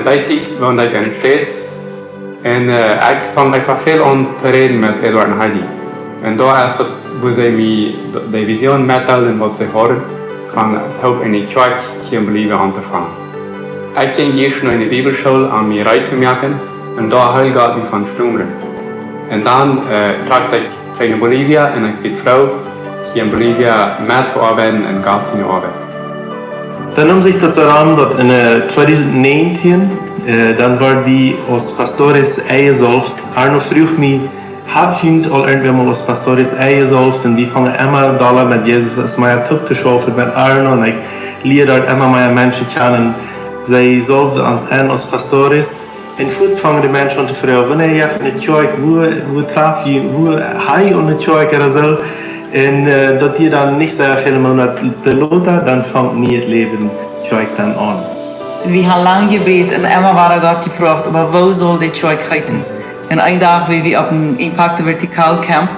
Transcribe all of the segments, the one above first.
die tijd woonde ik in de States. En ik vang einfach veel aan te reden met Eduard en Heidi. En daar is het, waar zij mij de visie meetelden wat ze horen, van het ook in de kerk geen believen aan te vangen. Ik ging eerst naar de Bibelschool aan mij rij te maken en daar heb ik me van stroomeren. En dan trachtte ik naar Bolivia en ik werd vrouw hier in Bolivia met te arbeiten en gaat zu mir arbeiten. Dann um sich dazu ran, dat in 2019, dann waren wir als Pastores eingesolft. Arno vroeg mich, have you al irgendwann mal als Pastores eingesolft? Und wir fangen immer da mit Jesus als mein Tipp zu schaffen mit Arno. Und ich lehre dort immer meine Menschen kennen. Sie solften uns ein als Pastores. En voets vangen de mensen aan te vragen, wanneer je in de kerk, hoe traf je, hoe ga je in de kerk en zo. En dat je dan niet zo veel moet te loten, dan vangt niet het leven kerk dan aan. We hebben lang gebeten en immer war Gott gefragt, aber wo soll die kerk heiten? En een dag, wie we op een Impact Vertical Camp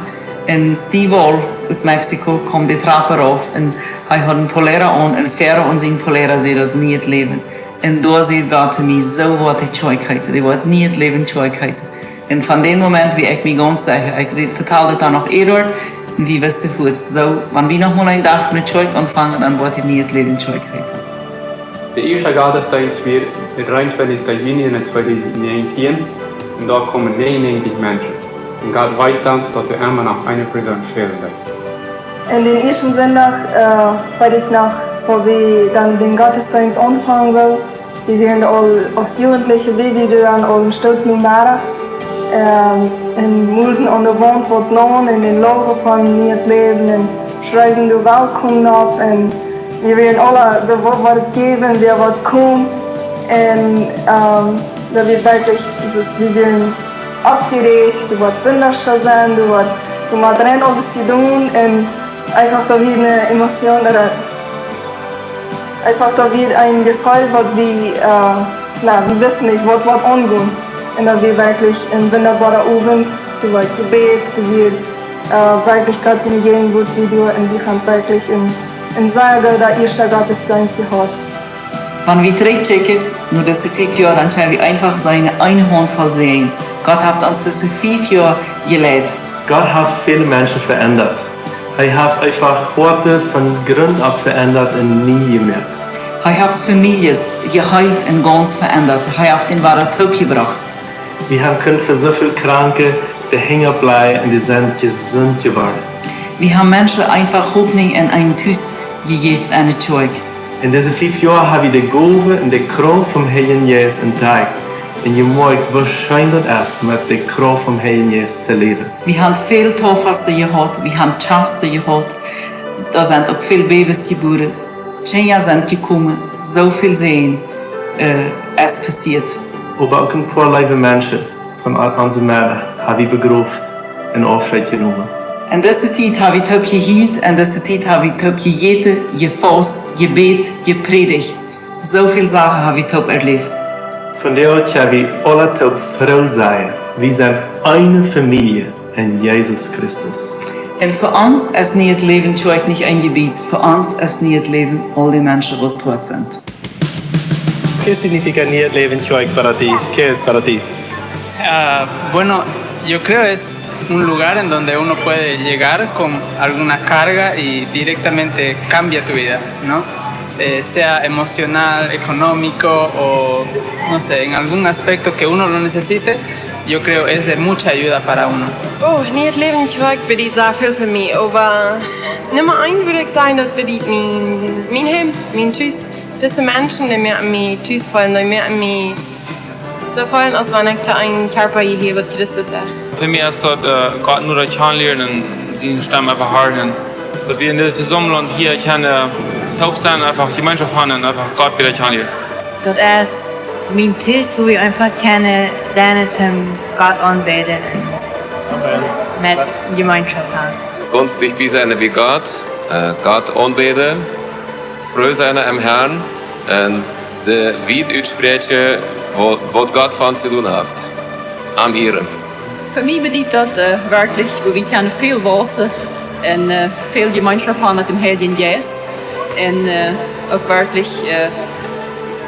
in Stivol uit Mexico, kwam die Trappe rauf en hij had een polera aan en verre ons in polera zei dat niet het leven. En daar zei Gott zu mir, so wordt die kerk heiten, die wordt niet het leven kerk heiten. En van den Moment, wie ik me ganz sicher, ik vertelde het dan nog Eduard, und wie wirst du voort? So, wenn wir noch mal einen Tag mit Schweig anfangen, dann wird ich nie das Leben Schweig heiten. Der erste Gottesdienst wird der 23. Juni 2019 und da kommen 99 Menschen. Und Gott weiß uns, dass er immer noch eine Person fehlen wird. In den ersten Sonntag weiß ich noch, wo wir dann den Gottesdienst anfangen wollen. Wir werden als Jugendliche, wie wir dann auch ein Stück Nummer. En moeten aan de wand wat naam en in logo van het leven en schrijven de welkom op en we willen alle zo wat geven, weer wat komen en dat we wirklich, dus we willen abgerecht, wat zinnig zal zijn, wat maar erin alles te doen en einfach da weer eine Emotion einfach da weer ein Gefühl, wat we wissen nicht, wat angehen. En dat wir wirklich ein wunderbarer Abend, du war Gebet, du wird wirklich Gott in jeden gut Video und wir haben wirklich in Sage der erste Gottesdienst gehabt. Wenn wir zurückchecken, nur diese 5 Jahre, dann schauen wir einfach seine eine Handvoll sehen. Gott hat uns diese 5 Jahre gelehrt. Gott hat viele Menschen verändert. Er hat einfach Worte von Grund ab verändert und nie mehr. Er hat Familien geheilt und ganz verändert. Er hat den wahren Tod gebracht. Wir haben können für so viele Kranke, die hängen bleiben und die sind gesund geworden. Wir haben Menschen einfach Hoffnung in einen Tuss gegeben, eine Zeug. In diesen 5 Jahren habe ich die Gabe und die Kraft vom Herrn Jesus entdeckt. Und je mag wahrscheinlich erst mit der Kraft vom Herrn Jesus zu leben. Wir haben viel Taufasten gehabt, wir haben Chasten gehabt. Da sind auch viele Babys geboren. Kinder sind gekommen, so viel sehen, es passiert. Aber auch ein paar liebe Menschen von unseren Mädchen habe ich begraft und Abschied genommen. In dieser Zeit habe ich top gehielt, in dieser Zeit habe ich top gegeten, gefasst, gebet, gepredigt. So viele Sachen habe ich top erlebt. Von der Art habe ich alle top froh sein. Wir sind eine Familie in Jesus Christus. Und für uns ist nicht das Leben nicht ein Gebiet. Für uns ist nicht das Leben all die Menschen, die tot sind. ¿Qué significa ni el leven para ti? ¿Qué es para ti? Bueno, yo creo es un lugar en donde uno puede llegar con alguna carga y directamente cambia tu vida, ¿no? Sea emocional, económico o, no sé, en algún aspecto que uno lo necesite, yo creo es de mucha ayuda para uno. Niet het leven bedient sehr viel für mich, aber Nummer 1 würde ich sagen, das bedient mein Heim, mein Tschüss. Diese Menschen, die mir an mich Tschüss fallen, die mir an mich so fallen, als wenn ich da einen Körper hier habe, das ist echt. Für mich ist dort Gott nur das Kennenlernen und die Stamm einfach hören. Dass wir in der Versammlung hier können taub sein, einfach Gemeinschaft haben und einfach Gott wieder kennenlernen. Dat is mijn thuis hoe je einfach kunnen zijn het Gott aanbidden en met Gemeinschaft haben. Günstig wie sein wie Gott, Gott aanbidden, froh sein am Herrn und de Wied uitspreken wat Gott van zu tun hat. Am Ihrem. Für mich bedeutet das wirklich, wo wir können viel Wasser und viel Gemeinschaft haben mit dem Herrn Jesus und auch wirklich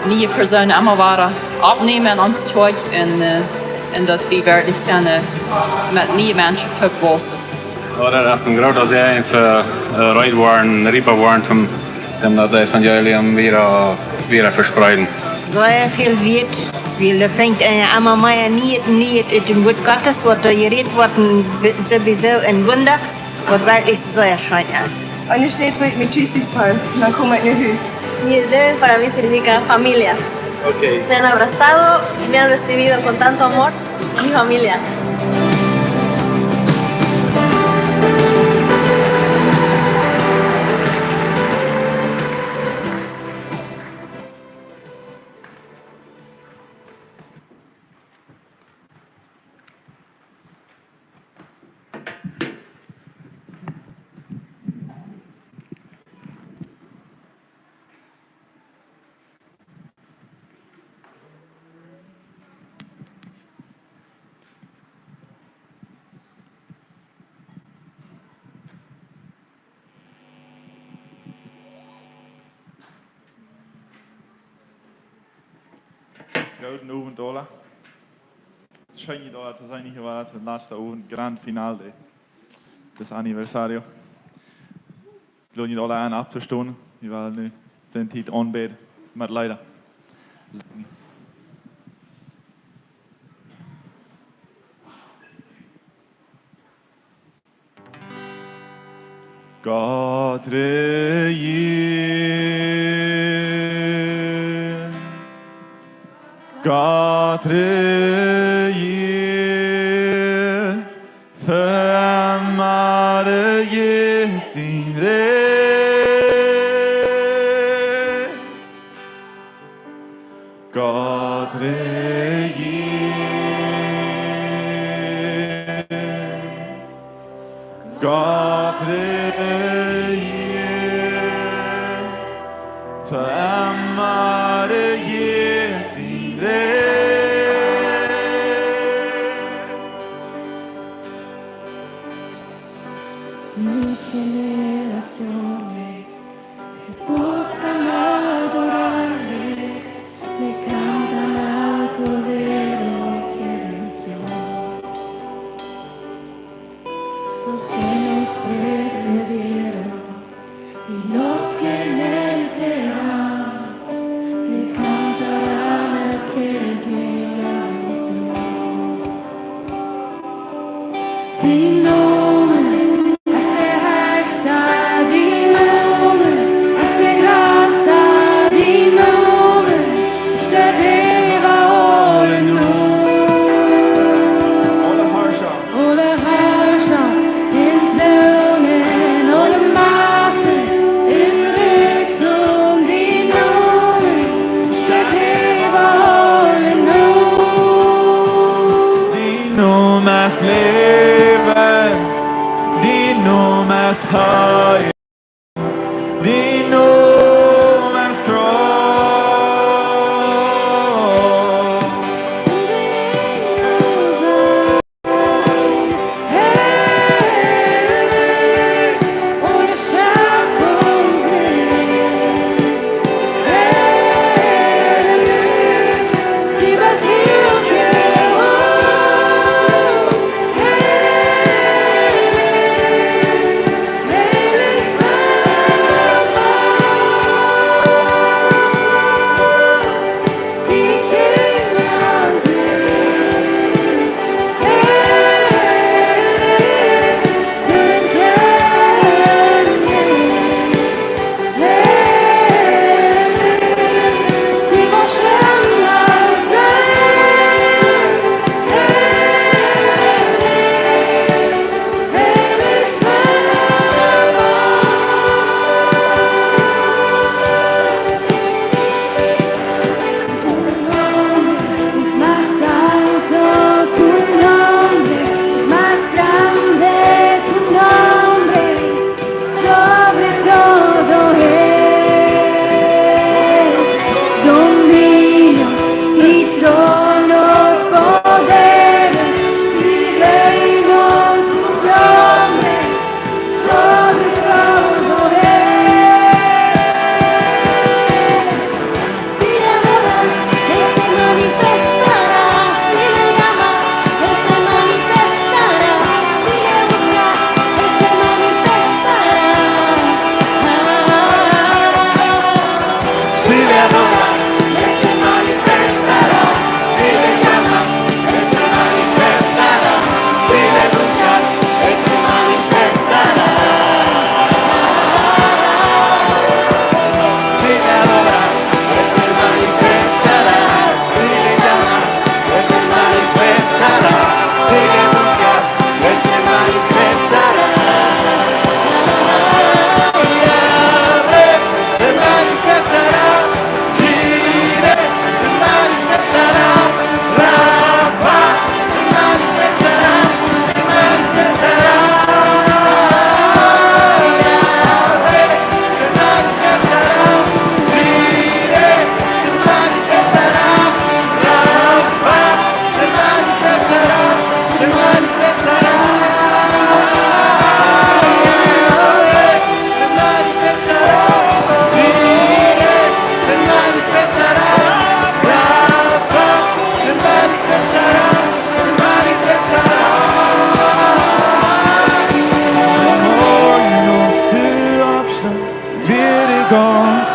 nie Personen immer waren opnemen aan ons tjoit en dat we werkelijk kunnen met nieuwe mensen terugwassen. Ja, dat is een grote zin voor Reitwaren, Rieperwaren, om dat evangelium weer verspreiden. Sehr viel wird, weil da fängt einmal mehr nicht in dem Wort Gottes, was da geredet wird, sowieso ein Wunder, was wirklich sehr schön ist. Und ich stehe mit Tschüssi-Fall, dann komme ich in Hus. Yisrael para mí significa familia. Okay. Me han abrazado y me han recibido con tanto amor, mi familia. Goedenavond alle. Schön hier te zijn hier waar het laatste avond grand finale des anniversario. Ik wil niet alle aan af te stonen. Die waren nu den tijd aanbeden met leider. God regeer. God regeer. Vermare je din recht. God regeer. God regeert. Vermare je din recht. Mil generaciones se postran a adorarle, le cantan al Cordero que venció. Los que nos precedieron y los que en él creerán, le cantarán a aquel que ya venció. Din Namen ist der Höchste, din Namen ist der Größte, din Namen steht über allen Alle Herrscher. Alle Herrscher, den Thronen, alle Machten, im Reichtum, din Namen steht über allen Din Nomas leven, din Nomas höj, din Nomas kropp. ohne Schöpfung sehen. Die Basilike, heilig, heilig,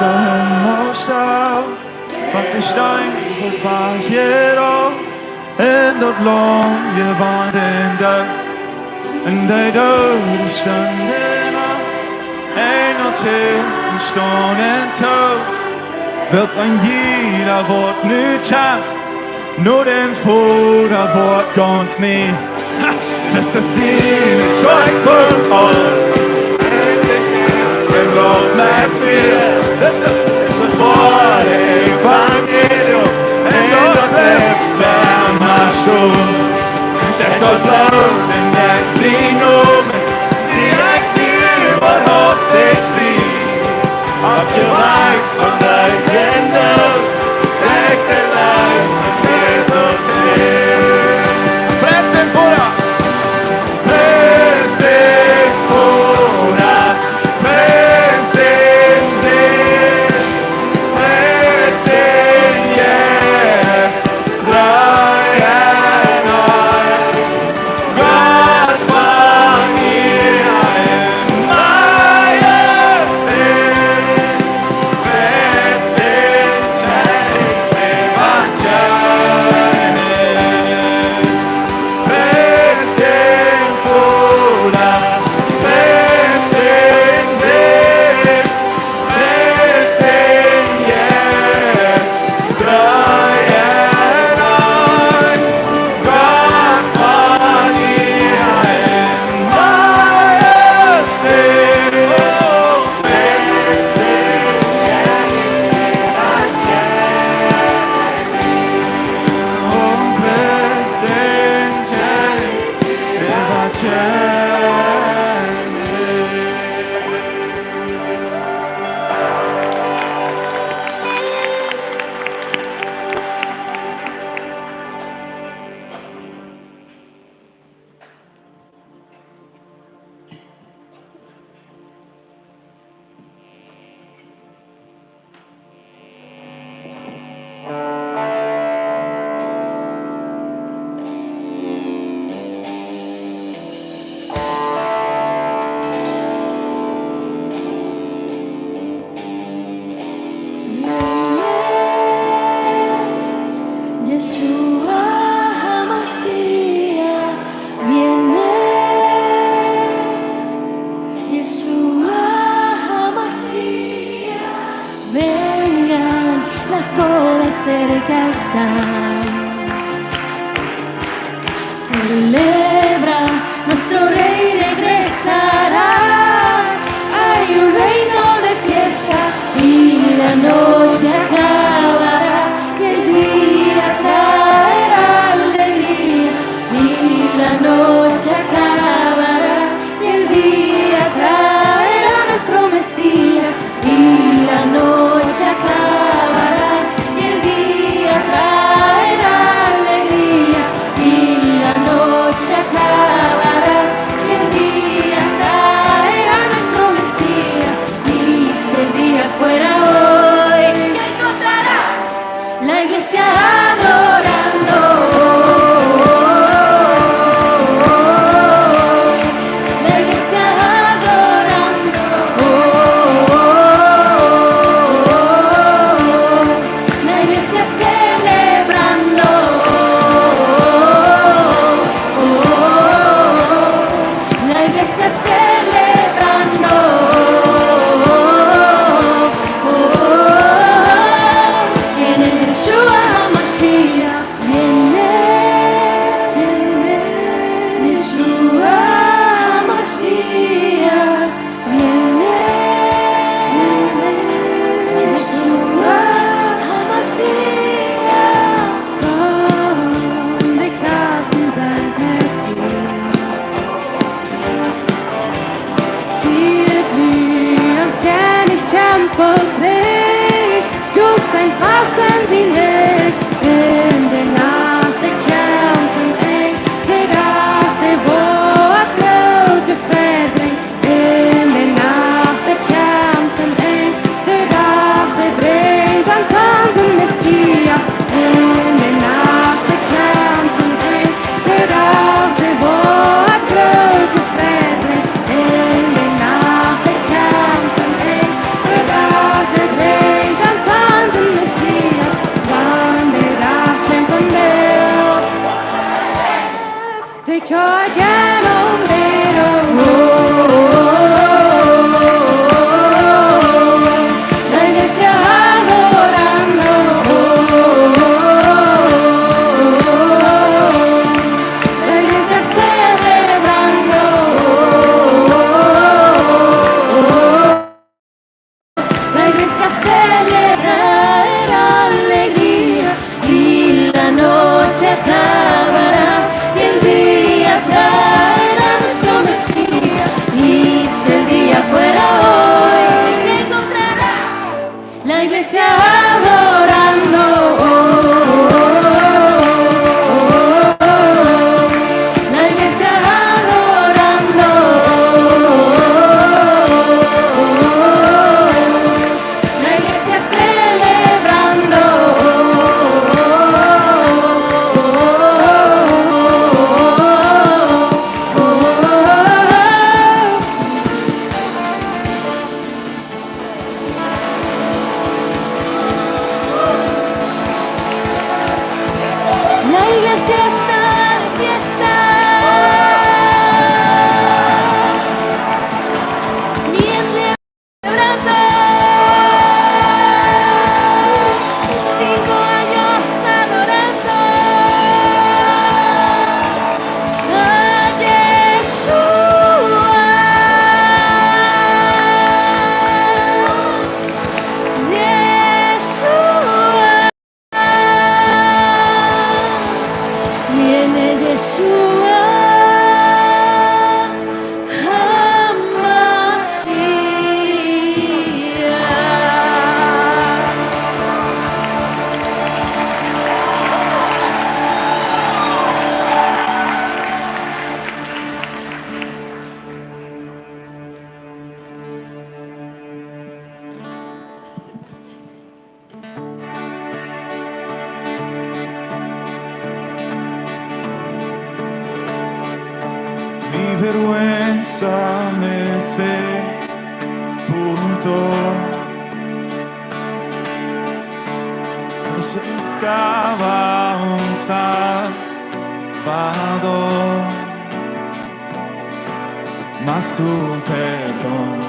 zur Himmelstau, macht der Stein, wo war jedoch, in dat lang gewand in der, en de dode standen op, engel tegen staan en touw, wilt aan jeder wordt nu chat, nur den Vater wordt ganz nie, lässt das Sinn, Joyful on. Love like fear, that's a boy, Evangelium, and the left by my soul. There's the love and that scene over. See, I knew what hope they'd be. Up your life from the agenda, take the life and there's a tale. Presten fuera! Presten fuera! Celebra, nuestro rey regresará. Hay un reino de fiesta y la noche acabará y el día traerá alegría y la noche acabará y el día traerá nuestro Mesías y la noche acabará y el día traerá alegría y la noche acabará y el día traerá nuestro Mesías y si el día fuera hoy ¿qué encontrará? La iglesia adorando. La iglesia adorando. La iglesia celebrando. La iglesia celebrando. Viene Yeshua HaMashiach, viene Yeshua HaMashiach, viene Yeshua HaMashiach. Komm, wir kassen sein Festlied. Gib mir uns ja nicht Tempo trägt, durch sein Fassen sie legt, in der Nacht der Kampf und eng, der Nacht der Boat grote Fred bringt, in der Nacht der Kampf und eng, der Nacht der bringt ans unseren Messias, in der Nacht der Kampf und eng, der Nacht der Boat grote Fred bringt, in der Nacht der Kampf und eng, der Nacht der bringt Te chocan pero la iglesia adorando, la iglesia celebrando, la iglesia celebrará alegría y la noche acabará y el día traerá nuestro Mesías. Y si el día fuera hoy, me encontrará la iglesia adorando, la iglesia adorando, la iglesia celebrando. La iglesia está de fiesta. Bien celebrando. 5 años adorando a Yeshua. Yeshua. Viene Yeshua HaMashiach. Mi vergüenza me sepultó, no se buscaba un salvador, mas tu perdón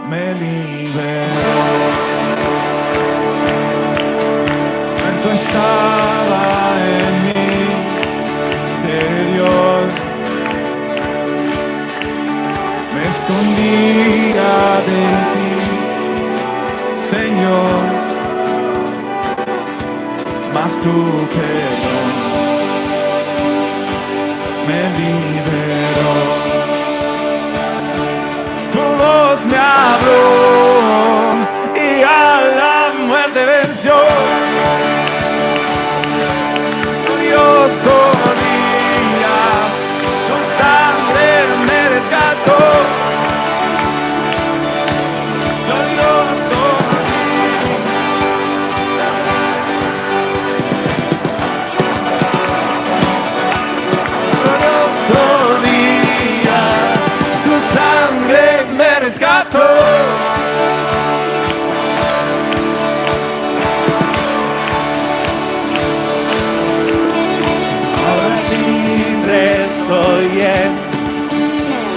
me liberó. Muerto estaba en mí interior, me escondía de ti, Señor, mas tu perdón me liberó. Tu voz me habló y a la muerte venció. Glorioso día, tu sangre me rescató. Glorioso día, glorioso día, tu sangre me rescató. Ahora siempre soy en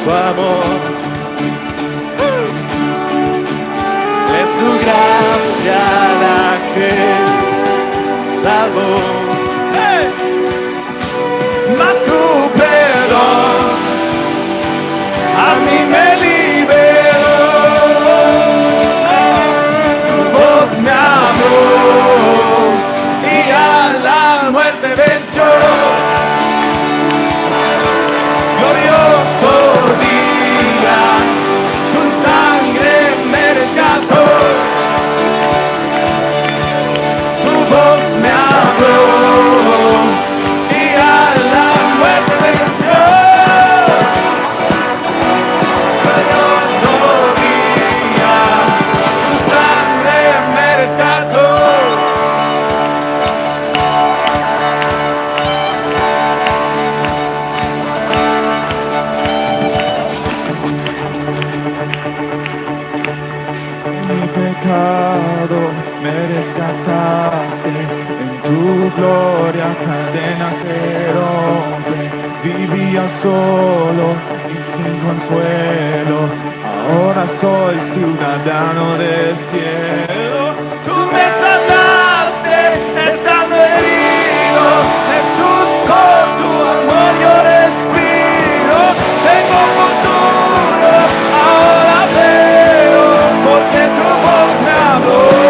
tu amor. Es tu gracia la que salvó. Mas tu perdón a mí me liberó. Tu voz me habló y a la muerte venció. Glorioso día, tu sangre me rescató. Tu voz me habló y a la muerte venció. Glorioso día, tu sangre me rescató. Mi pecado me rescataste, en tu gloria cadenas se rompen. Vivía solo y sin consuelo. Ahora soy ciudadano del cielo. Tú me sanaste estando herido. Jesús, por tu amor yo respiro. Tengo futuro, ahora veo, porque tu voz me habló.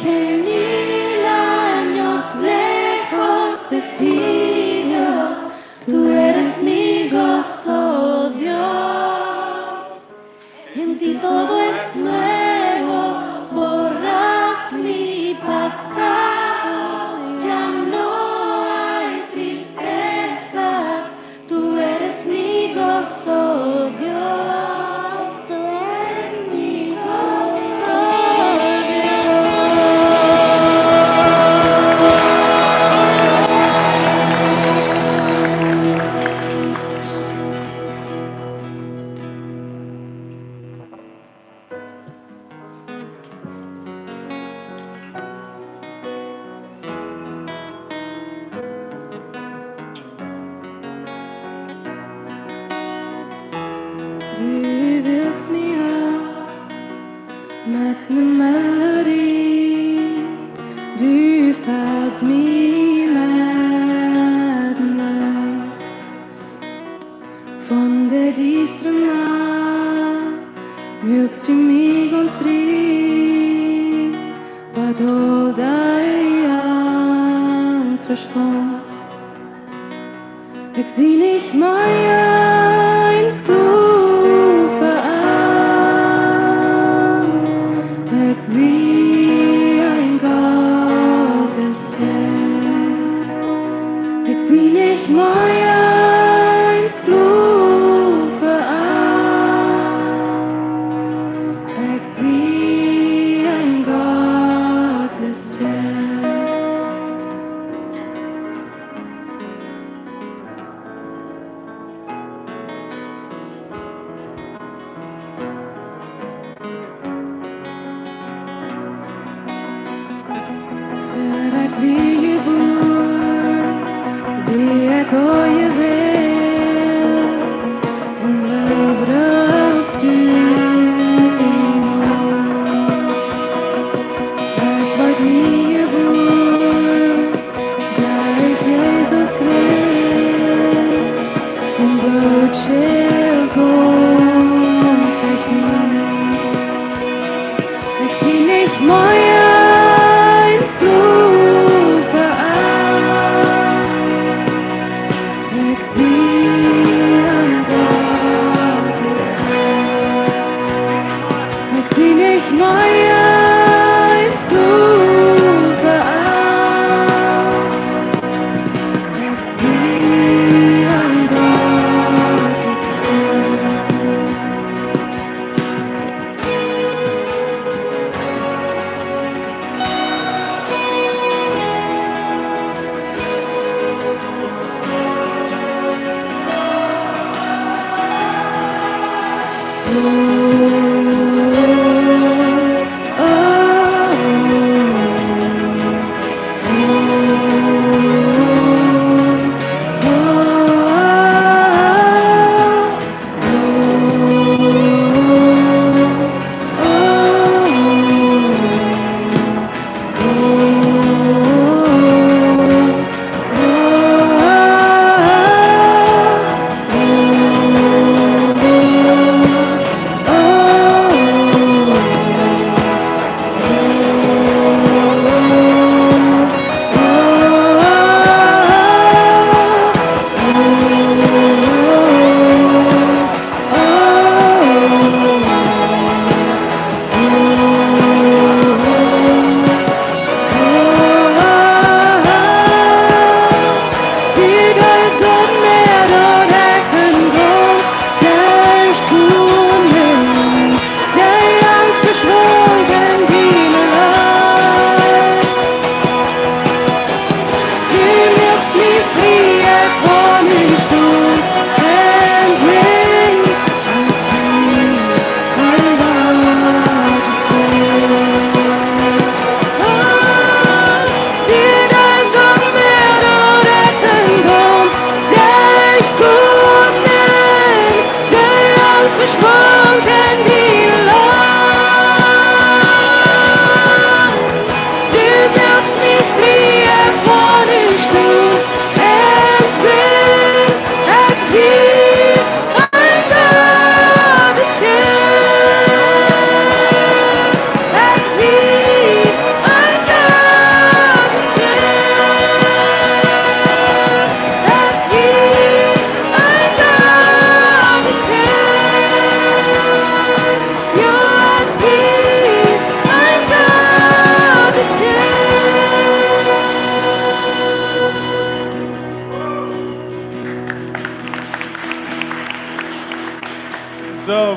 que mil años lejos de ti, Dios, tú eres mi gozo, Dios. En ti todo es nuevo, borras mi pasado, ya no hay tristeza, tú eres mi gozo, Dios, tú eres mi gozo, Du wirkst mir mit ne melodi, du fällst mir med en løgn. Von der distre Macht wirkst du mig uns fri, vad all dig Angst verschwand. Ich sieh nicht meins Blut für Angst, ich sieh ein Gottesland. Ich sieh nicht meins Blut für Angst, ich sieh ein Gottesland.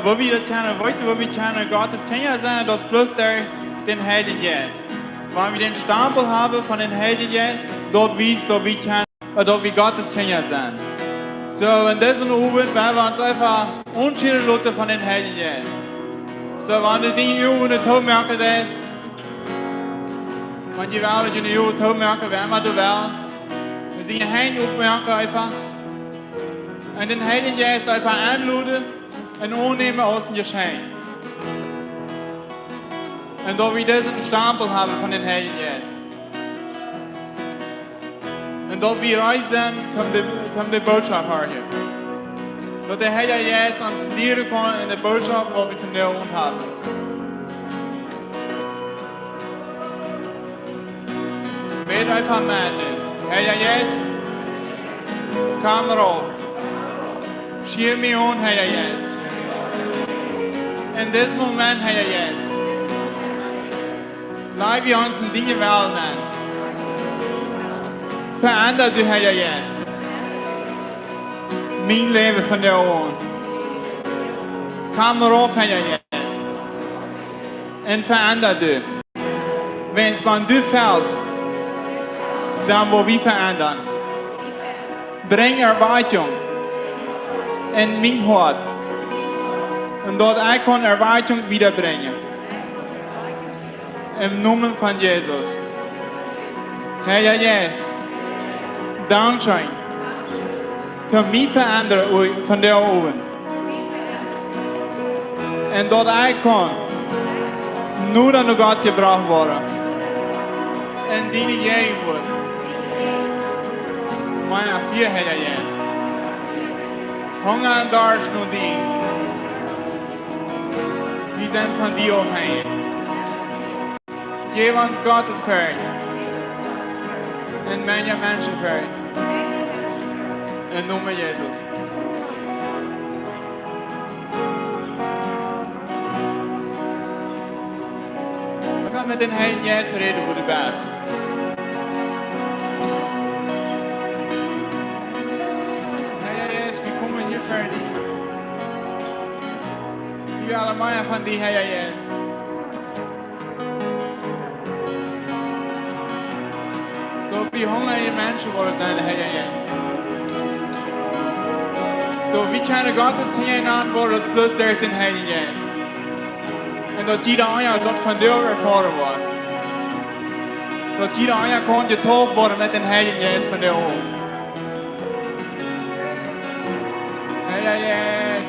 hvor vi dat kender, hvor vi kender Gottes Tænger sein, das plus der den Heiligen Geist. Wenn wir den Stempel haben von den Heiligen Geist, dort wies, dort wir kennen, dort wir Gottes Tænger sein. So, in diesem Abend werden wir uns einfach unterschiedlich lassen von den Heiligen Geist. So, wenn die Dinge über den Tod merken, das, wenn je wel dat je nu het hoofd merken, waar maar wel. Dan zie je heen opmerken einfach. En den Heiligen Geist einfach aanladen en aannemen als een geschenk. En dat we deze stempel hebben van den Heiligen Geist. En dat we reis zijn om de boodschap horen. Dat de Heilige Geist ons leren kan in de boodschap wat we van de hand hebben. Weet einfach met Heilige Geist, kom erop. Schier me aan, Heilige Geist. In dit moment, Heilige Geist, laat we ons in dingen wel nemen. Verander du, Heilige Geist, mijn leven van jou aan. Kom erop, Heilige Geist, en verander du. Wens van du valt, dan wil we veranderen. Breng erwartung in mijn hart. En dat ik kan erwartung wiederbrengen. Im Namen van Jezus. Heilige Geist, dankzij. Te mij veranderen van de oven. En dat ik kan. Nu dan God gebracht worden. En die jij wordt. Maar vier Heilige Geist. Honger en dorst nu die. Die zijn van die omheen. Geef ons Gottes vrij. En mijn mensen vrij. En noem me Jezus. We gaan met een Heilige Geist reden voor de baas. Hier verder. Jullie allemaal van die Heilige. Door wie hongerige mensen worden zijn de Heilige. Door wie kunnen Gottes Dingen aan worden plus 13 Heilige. En dat jeder einer dat van deur ervaren wordt. Dat jeder einer kan getauft worden met een Heilige Geest van de ogen. Yes.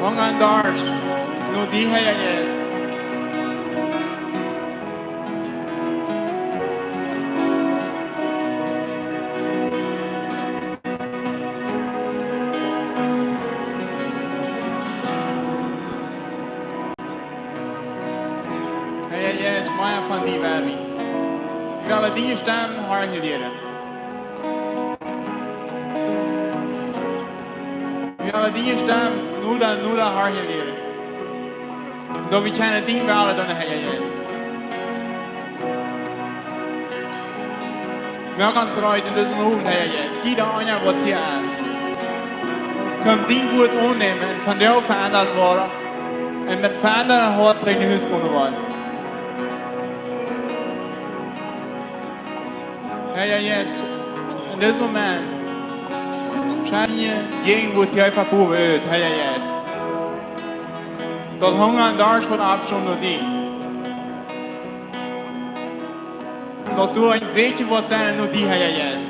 Honger en dorst. Nu die Heilige Geest. Heilige Geest, mij van die wereld. Ik wil die stem horen leren. Ja, die stem, nu dan haar je leren. Dat we kunnen dien bellen dan de Heilige. We gaan ons eruit in deze hoofd, Heilige. Zie dan aan wat hier is. Kom dien goed aannemen en van jou veranderd worden. En met veranderde hart terug naar huis kunnen worden. Heilige, in dit moment. Schanje, jeden wordt jij verkopen uit, Heilige Geist. Dat honger en dorst wordt afstand door die. Dat du een zetje wordt zijn door die, Heilige Geist.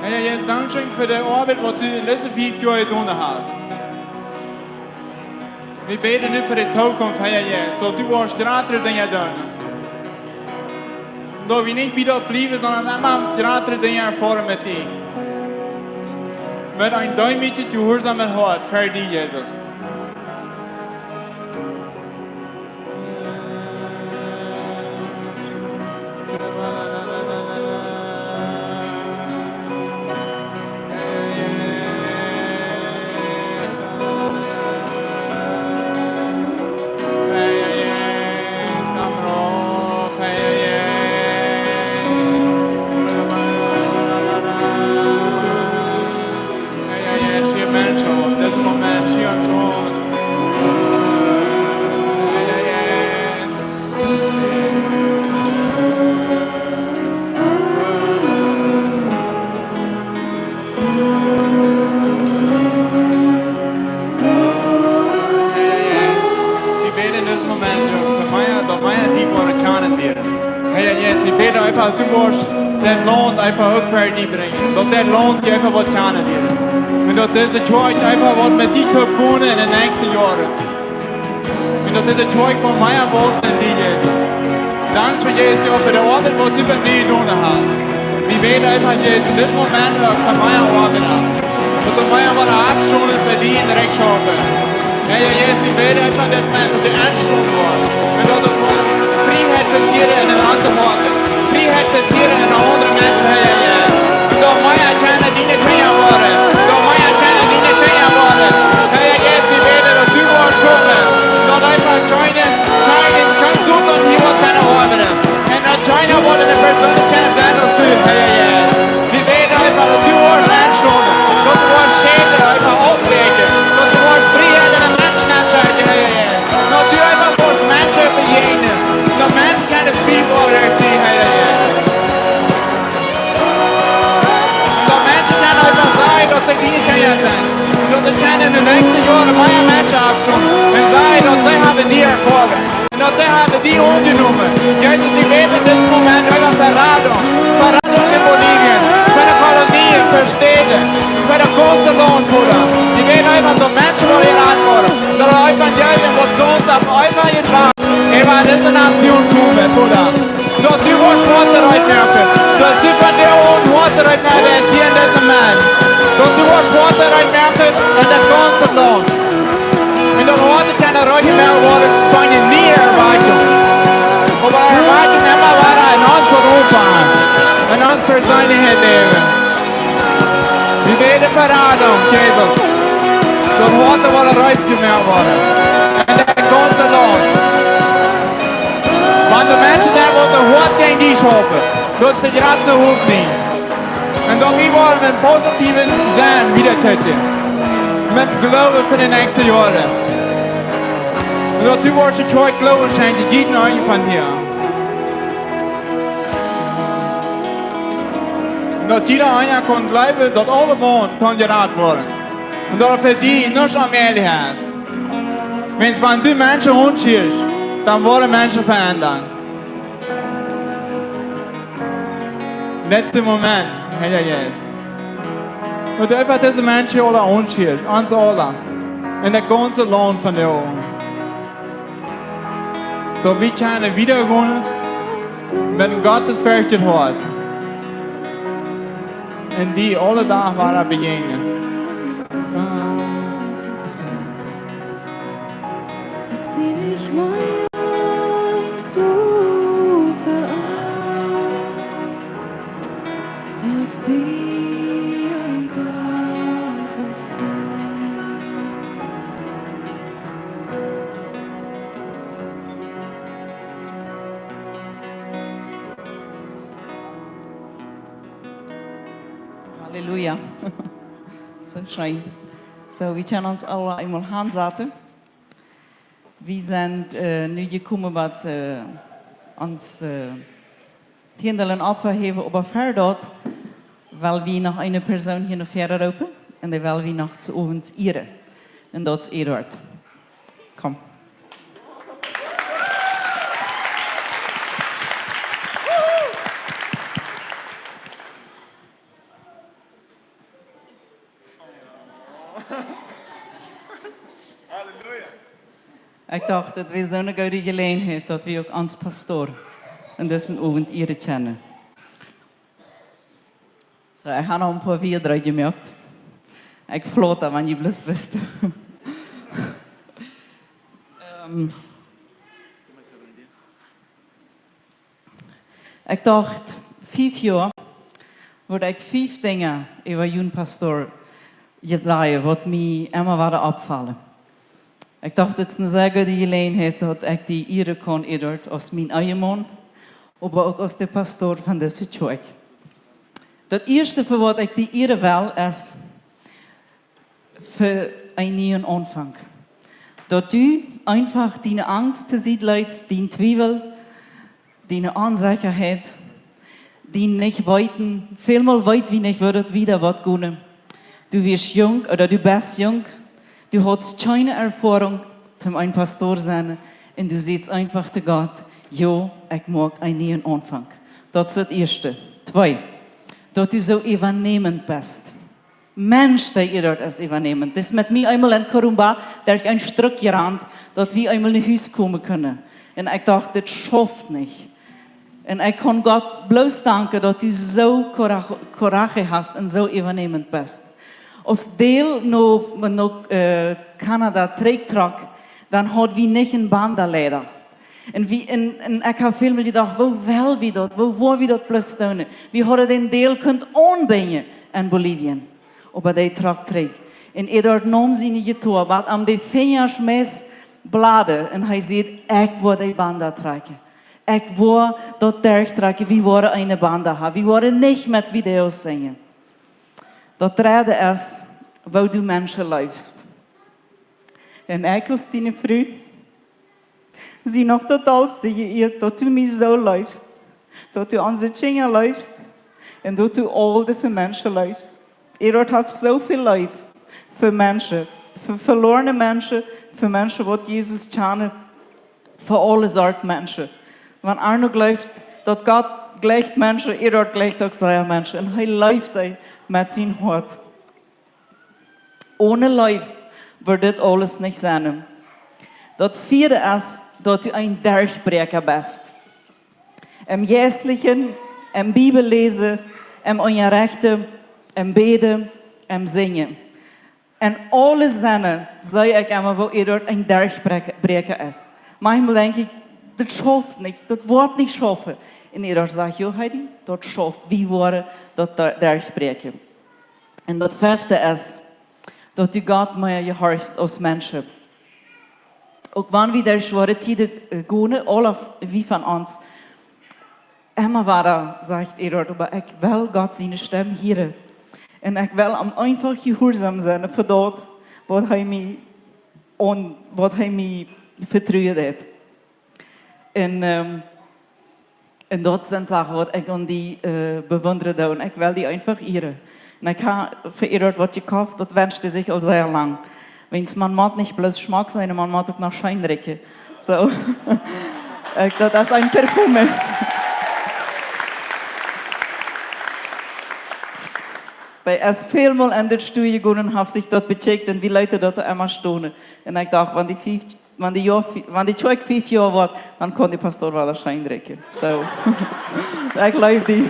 Heilige Geist, dankzij voor de arbeid wat u in deze 5 jaar gedaan hebt. We beten nu voor de toekomst, Heilige Geist, dat u ons stratere dingen doet. Dat we niet wieder blijven, sondern immer stratere dingen ervaren met die. Met een duimetje gehoorzaam hart, voor die Jezus. einfach, du wirst den Lohn einfach auch fertig bringen. Dass der Lohn dir einfach was tun wird. Und dass diese Zeit einfach was mit dir tun in den nächsten Jahren. Und dass diese Zeit von meiner Boss in dir, Jesus. Danke für Jesus, für die Arbeit, die du bei mir tun hast. Wir beten einfach, Jesus, in diesem Moment für meine Arbeit an. Und dass meine Arbeit abstunden für die in der Rechtschaffen. Ja, Jesus, wir beten einfach, dass die Anstrengung wird. Und dass Freiheit passiert in den anderen Orten. Freiheit passiert in den anderen Menschen, Herr Jesus. Dass meine Kinder die nicht mehr werden. Dass meine Kinder die nicht mehr werden. Herr Jesus, wir beten, dass du wirst kommen. Dass einfach keine ganz unter hier was keine Arbeit. Und dass China wurde eine persönliche Sendung tun, Herr Jesus. Wir beten einfach, dass du wirst anstellen. Dass du wirst Städte einfach auflegen. Dass du wirst Freiheit in den Menschen entscheiden, Herr Jesus. Dass du einfach wirst Menschen begegnen. Dass Menschen keine Freiheit durch dich, Herr Jesus. Dass Menschen können einfach sagen, dass sie die Kinder sind. Dass sie können in den nächsten Jahren mehr Menschen abschauen. Und sagen, dass sie haben die Erfolge. Und dass sie haben die angenommen. Jesus, wir beten in diesem Moment über Verradung. Verradung in Bolivien. Für die Kolonien, für Städte. Für die ganze Land, Bruder. Wir beten einfach, dass Menschen wollen hier antworten. Dass wir einfach Geld was uns auf einfach getragen. Über diese Nation tun, Bruder. Dass du was Worte merken. Dass du von dir und Worte merken, der ist hier in diesem Mann. Dass du was Worte merken in der ganzen Land. Und dass Worte keine Röcke mehr worden, von dir nie Erwartung. Aber Erwartung immer weiter in uns Europa. In uns persönliche Leben. Wir beten Verradung, Jesus. Dass Worte wollen reich gemerkt worden. In der ganzen Land. Wenn die Menschen zijn wat de hoort gegen die schoppen, dat ze gerade so hoch nicht. Und dann wir wollen mit positiven sein wieder tätig. Mit Glauben für die nächsten Jahre. Und dass du wirst die Zeug Glauben schenken, jeden einen von hier. Und dass jeder einer kann glauben, dass alle Wohnen kann geraten werden. Und dass für die nicht am Ehrlich ist. Wenn du Menschen umschiebst, dann wollen Menschen verändern. Letzter Moment, Herr Jesus. Und einfach diese Menschen alle anschieben, uns alle. In der ganzen Land von der Ohren. So wir können wiedergehen, wenn Gott es fürchtet hat. Und die alle da waren begegnen. Halleluja. So schön. So, wir können uns alle einmal hinsetzen. Wir sind nu gekommen, was uns Hindern abverheben, aber fair dort, weil wir noch eine Person hier noch verder roepen und die will wir noch zu uns ehren. Und dat is Eduard. Kom. Ik dacht dat we zo'n goede gelegenheid dat we ook als pastoor en dus een avond eren kennen. So, ik ga nog een paar video's gemerkt. Ik vloot dat, wanneer je blus bent. Ik dacht, 5 jaar wordt ik 5 dingen over jouw pastoor gezegd, wat mij immer waren opvallen. Ik dacht, het is een zeer goede gelegenheid dat ik die eren kan, Eduard, als mijn eigen man, maar ook als de pastoor van deze kerk. Het eerste voor wat ik die eren wil, is voor een nieuwe aanvang. Dat u einfach die angst ziet leidt, die twijfel, die onzekerheid, die niet weten, vielmaal weet wie niet wordt wieder wat kunnen. Du wirst jong, oder du bist jong, du hast keine Erfahrung, um ein Pastor zu sein, und du siehst einfach zu Gott, ja, ich mag einen neuen Anfang. Dat is het eerste. 2. Dat u zo übernehmend bist. Mensch, der ihr dort ist übernehmend. Das ist mit mir einmal in Korumba, der ich ein Stück gerannt, dass wir einmal in Haus kommen können. Und ich dachte, das schafft nicht. Und ich kann Gott bloß danken, dass du so Courage hast und so übernehmend bist. Als Deel naar Canada terugtrok, dan hadden we niet een bandenleider. En ik heb veel meer gedacht, waar wel we dat? Waar waren we dat plus steunen? We hadden den deel kunnen aanbrengen in Bolivien. Maar die trok terug. En daar nam ze niet toe, maar aan de vingers mes bladen. En hij zei, ik wil die banden trekken. Ik wil dat terugtrekken. We waren een banden hebben. We waren niet met video's zingen. Dat derde is, waar du mensen leefst. En ik als die vrouw, zie nog dat alste geëerd, dat du mij zo leefst. Dat du onze kinderen leefst. En dat du al deze mensen leefst. Ihr habt zoveel lief voor mensen. Voor verloren mensen. Voor mensen wat Jezus kennen. Voor alle soorten mensen. Want Arno gelooft dat God gleicht mensen. Ihr gleicht ook zijn mensen. En hij leeft met zijn hart. Ohne Leif wird dit alles nicht sein. Dat vierde ist, dass du ein Durchbrecher bist. Im Geistlichen, im Bibellesen, im Unterrichten, im Beten, im Singen. En alle Sinne zei ik immer, wo ihr dort ein Durchbrecher ist. Manchmal denke ich, das schafft nicht, das wird nicht schaffen. Und ihr sagt, ja Heidi, das schafft, wie wurde das Durchbrechen. Und das fünfte ist, dass du Gott mehr gehorchst als Menschen. Auch wenn wir durch schwere Tiden gehen, alle wie von uns, immer wieder sagt er dort, aber ich will Gott seine Stimme hören. Und ich will einfach gehorsam sein für das, was er mir vertraut hat. Und das sind Sachen, die ich an die bewundere und ich will die einfach hören. Und ich habe für ihr dort was gekauft, das wünschte sich all sehr lang. Wenn man mag nicht bloß Geschmack sein, man mag auch noch Schein riechen. So, das ist ein Parfum. Weil erst vielmal in der Studie gegangen und habe sich dort becheckt und wie Leute dort immer stehen. Und ich dachte, wenn die 5 Jahre war, dann kann die Pastor wieder Schein riechen. So, ich glaube die.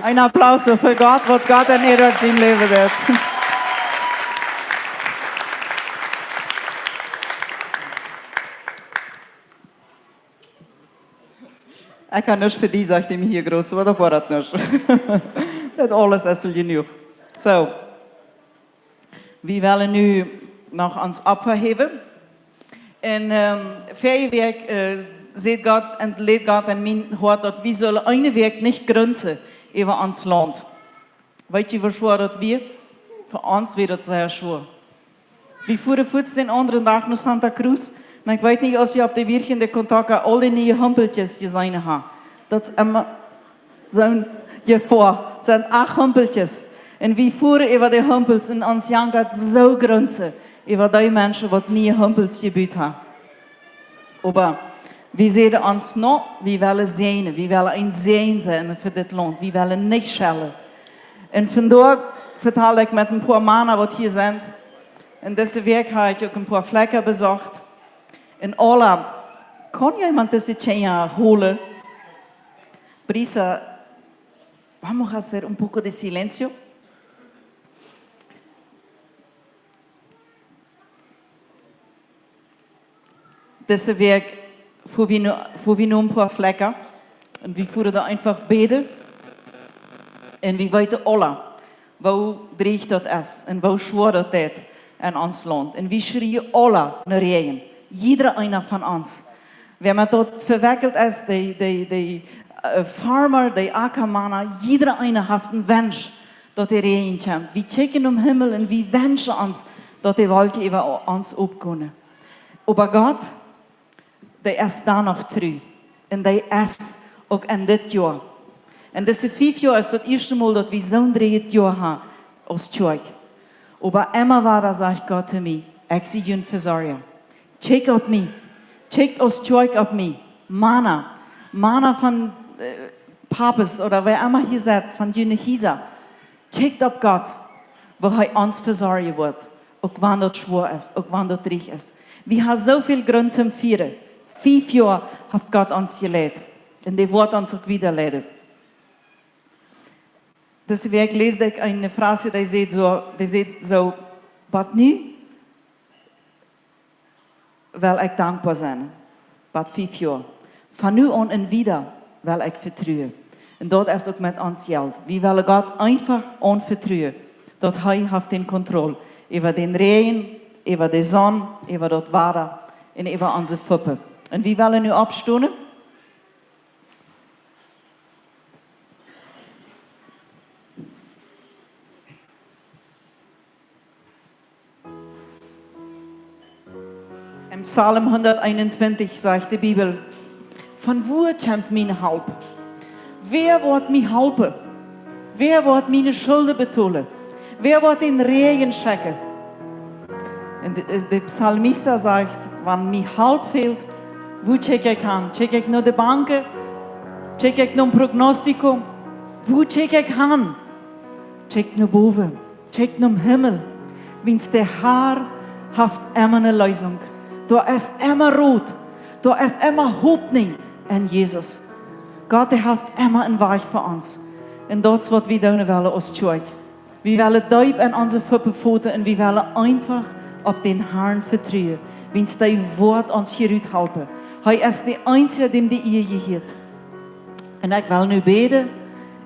Ein Applaus für Gott, was Gott in ihr sein Leben hat. Ich kann nicht für die, sagt ihm hier groß, aber das war das nicht. Das alles ist so genug. So, wir wollen nu noch ans Opfer heben. Und vier Weg sieht Gott und lädt Gott in mein Hort, dass wir sollen einen Weg nicht grünzen über uns Land. Weißt du, wie schwer das wir? Für uns wird das sehr schwer. Wir fuhren den anderen Tag nach Santa Cruz. Und ich weiß nicht, als ich auf die wirkende Kontakt alle neue Humpeltjes gesehen habe. Das ist immer so vor. Das sind 8 Humpeltjes. Und wir fuhren über die Humpels und uns jankert so grünzen über die Menschen, die nie Humpels gebaut haben. Aber wir sehen uns noch, wir wollen sehen, wir wollen ein Sehen sein für das Land, wir wollen nicht schellen. Und von dort verteile ich mit ein paar Männer, die hier sind. In dieser Weg habe ich auch ein paar Flecken besorgt. Und alle, kann jemand diese Chenya holen? Brisa, vamos a hacer un poco de silencio. Deze Weg fuhr wir nur ein paar Flecken und wir fuhren da einfach beten und wir weten alle, wo dreig dat ist und wo schwer dat ist in ons Land. Und wir schrien alle naar Regen. Jeder einer von uns. Wenn man dort verwickelt ist, die Farmer, die Ackermänner, jeder einer hat einen Wunsch, dass der Regen kommt. Wir checken im Himmel und wir wünschen uns, dass die Wolken über uns aufkommen. Aber Gott, der ist da noch treu. Und der ist auch in dit Jahr. Und diese 5 Jahre ist das erste Mal, dass wir so ein 3 Jahr haben als Kirche. Aber immer wieder sagt Gott zu mir, ich sehe ihn versorgen. Check auf mich. Check aus Kirche auf mich. Mana von Papes oder wer immer hier sagt, von jene Hisa, checkt auf Gott, wo er uns versorgen wird, auch wann das schwer ist, auch wann das reich ist. Wir haben so viel Grund zum Feiern. 5 Jahre hat Gott uns gelehrt. Und der wird uns auch wieder leiden. Deswegen lese ich eine Phrase, die sagt so, wat nu will ich dankbar sein. Wat 5 Jahre. Von nu an und wieder will ich vertrauen. Und dort ist auch mit uns Geld. Wir wollen Gott einfach anvertrauen. Dort er hat den Kontrolle über den Regen, über die Sonne, über das Wasser und über unsere Puppe. Und wir wollen nu abstehen. Im Psalm 121 sagt die Bibel, von wo kommt meine Halb? Wer wird mir helfen? Wer wird meine Schulden betalen? Wer wird den Regen schicken? Und der Psalmista sagt, wenn mir Halb fehlt, wo check ich an? Check ich nur die Banken? Check ich nur Prognostikum? Wo check ich an? Check nur boven. Check nur im Himmel. Wenn's der Herr hat immer eine Lösung. Da ist immer Rot. Da ist immer Hoffnung in Jesus. Gott hat immer einen Weg für uns. Und das ist, was wir tun wollen als Kirche. Wir wollen deep in unsere Pfoten und wir wollen einfach auf den Herrn vertrauen. Wenn es dein Wort uns hier helfen. Er ist der Einzige, dem die Ehe gehört. Und ich will nu beten.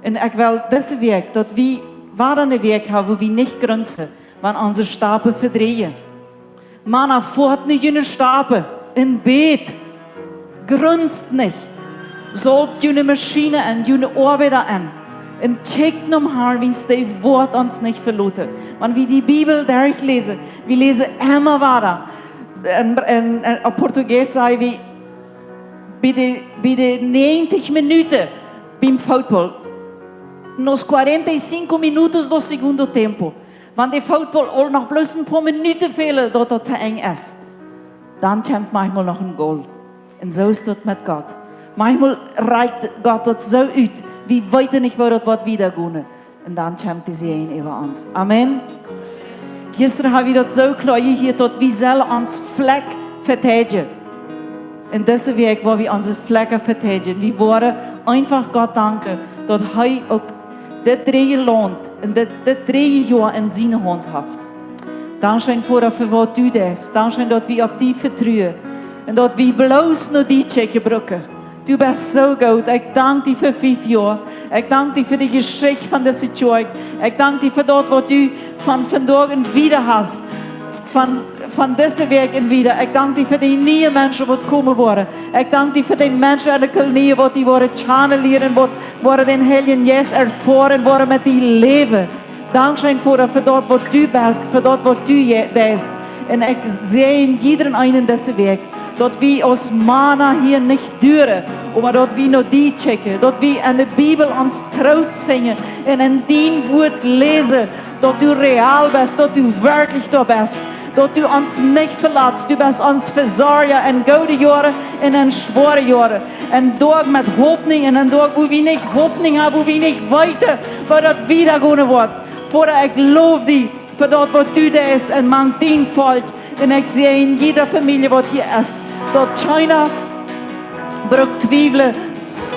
Und ich will diesen Weg, dass wir einen Weg haben, wo wir nicht grunzen, wenn unsere Stapel verdrehen. Mann, fort nicht in den Stapel. In Bet. Grunzt nicht. Solgt eine Maschine an, eine Arbeiter an. Und checkt nun Herr, wenn es das Wort uns nicht verloten. Wenn wir die Bibel durchlesen, wir lesen immer weiter. In Portugies sagen wir, bei den 90 Minuten beim Football, nos 45 minutos do segundo tempo, wenn der Football noch bloß ein paar Minuten fehlen, dass das zu eng ist, dann kommt manchmal noch ein Goal. Und so ist das mit Gott. Manchmal reicht Gott das so aus, wie weit nicht, wo das wird wiedergehen. Und dann kommt die Sehen über uns. Amen. Gestern haben wir das so klar hier, dass wir sollen uns Fleck verteidigen. In diesem Weg, wo wir unsere Flecken verteidigen. Wir wollen einfach Gott danken, dass er auch das 3 Land und das 3 Jahre in seiner Hand hat. Dankeschön für was du das. Dankeschön, dass wir auf dich vertrauen. Und dass wir bloß nur die checken brücken. Du bist so gut. Ich danke dir für 5 Jahre. Ich danke dir für die Geschichte von dieser Kirche. Ich danke dir für das, was du von vandaag und wieder hast. Von diesem Weg und wieder. Ich danke dir für die neuen Menschen, die kommen werden. Ich danke dir für die Menschen in der Kolonie, die channelieren, die den Heiligen Jesus erfahren, die mit dir leben. Dankeschön für das, was du bist, für das, was du bist. Und ich sehe in jedem einen diesen Weg. Dass wir aus Mana hier nicht düren, aber dass wir nur die checken, dass wir in der Bibel uns Trost finden und in dein Wort lesen, dass du real bist, dass du wirklich da bist, dass du uns nicht verlässt, du bist uns Versorger in gute Jahre und in schwere Jahre. Und dort mit Hoffnung und dort, wo wir nicht Hoffnung haben, wo wir nicht weiter, wo das wiedergehen wird. Vater, ich lobe dich für das, was du da ist und mang dein Volk. Und ich sehe in jeder Familie, die hier ist, dass China braucht Zwiebeln,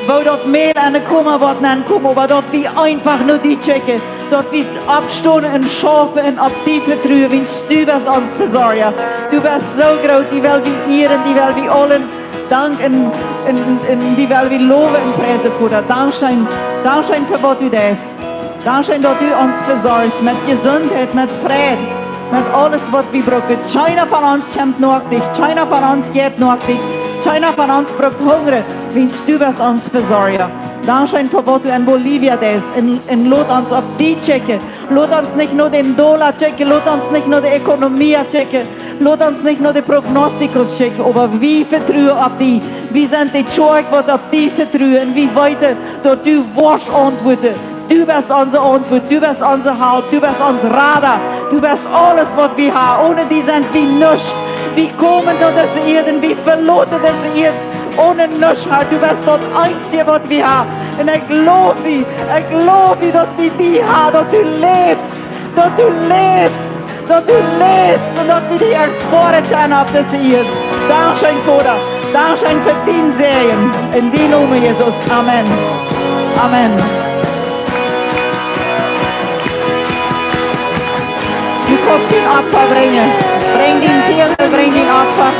wo dort Mehl ankommen wird, aber dort wir einfach nur die checken, dort wir abstehen und schaffen und auf die vertrauen, wenn du bist uns Versorger. Du bist so groß, die will wir ehren, die will wir allen danken und die will wir loben und preisen, Vater. Dankeschön für was du das. Dankeschön, dass du uns versorgst mit Gesundheit, mit Frieden. Mit alles, was wir brauchen. Keiner von uns kommt nach dich. Keiner von uns geht nach dich. Keiner von uns braucht Hunger, wenn du bist uns Versorger. Dankeschön für was du in Bolivia das. Und lasst uns auf die checken. Lasst uns nicht nur den Dollar checken. Lasst uns nicht nur die Ökonomie checken. Lasst uns nicht nur die Prognostikus checken. Aber wir vertrauen auf die. Wir sind die Kirche, die auf die vertrauen. Wir weiter, dass du wirst antworten. Du bist unsere Antwort, du bist unser Halt, du bist unser Radar, du bist alles, was wir haben. Ohne die sind wir nichts. Wir kommen durch diese Erde, wir verlassen diese Erde. ohne nichts, Herr. Du bist das Einzige, was wir haben. Und ich lobe dich, dass wir dich haben, dass du lebst, dass du lebst, dass du lebst und dass wir dich erfahren können auf das hier. Dankeschön, Vater. Dankeschön für den Segen. In den Namen Jesus. Amen. Amen. Du kannst den Opfer bringen. Bring den Tier, bring den Opfer.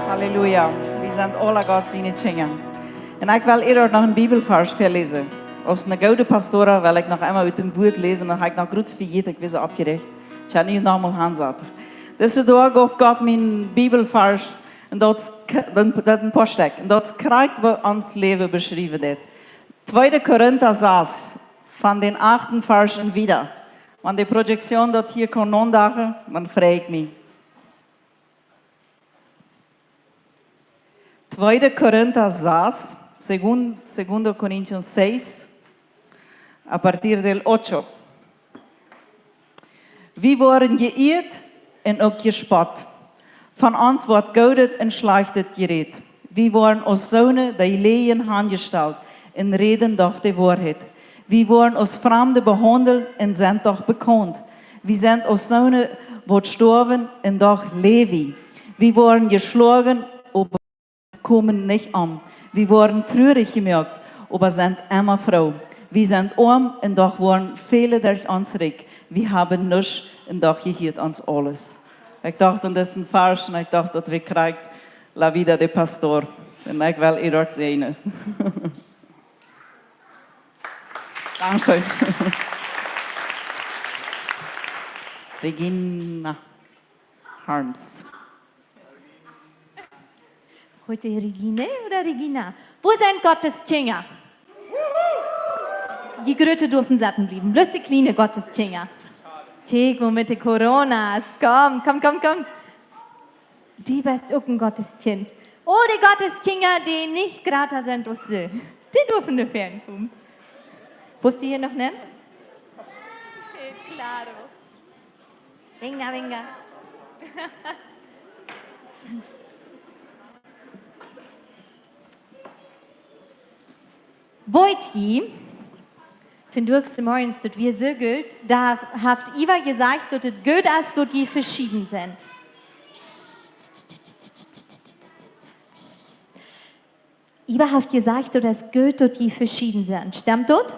Halleluja. Wir sind alle Gott seine Kinder. Und ich will ihr noch einen Bibelvers verlesen. Als eine gute Pastora will ich noch einmal mit dem Wort lesen. Dann habe ich noch kurz vergessen, ich bin so abgeregt. Ich habe nicht nochmal Hansatte. Deze dag gaf God mijn Bibelvers en dat een poststuk. En dat krijgt we ons leven beschreven. Dit. 2. Korinther 6, van den 8. Vers en wieder. Want die projectie dat hier kan aandagen, dan vraag ik me. 2. Korinther 6, 2 Corinthians 6, a partir del 8. Wir worden geirrt en ook gespot. Van ons wordt goudet en slechtet gereed. Wir worden als zonen die leien aangesteld en reden doch de waarheid. Wir worden als Fremde behandeld en zijn doch bekannt. Wir sind als zonen wat sterven en doch leven. Wir worden geschlagen, aber kommen nicht an. Wir worden treurig gemacht, aber sind immer froh. Wir sind arm en doch worden viele durch uns reich. Wir haben nichts en doch gehört uns alles. Ich dachte, das ist ein Vers und ich dachte, dass wir kriegt La Vida de Pastor. Und ich will ihr dort sehen. Dankeschön. Regina Harms. Heute Regine oder Regina? Wo sind Gottes Kinder? Die Gröte dürfen satten bleiben. Bloß die kleine Gottes Kinder. Tego mit den Coronas. Komm. Die bist auch ein Gotteskind. Oh, die Gotteskinder, die nicht gratis sind, die dürfen nicht fernkommen. Musst du hier noch nennen? Claro. Venga. Wollt ihr, wenn du morgens, dass wir so gut, da habt Iva gesagt, dass es gut ist, dass die verschieden sind. Iva habt gesagt, dass es gut, dass die verschieden sind. Stimmt das?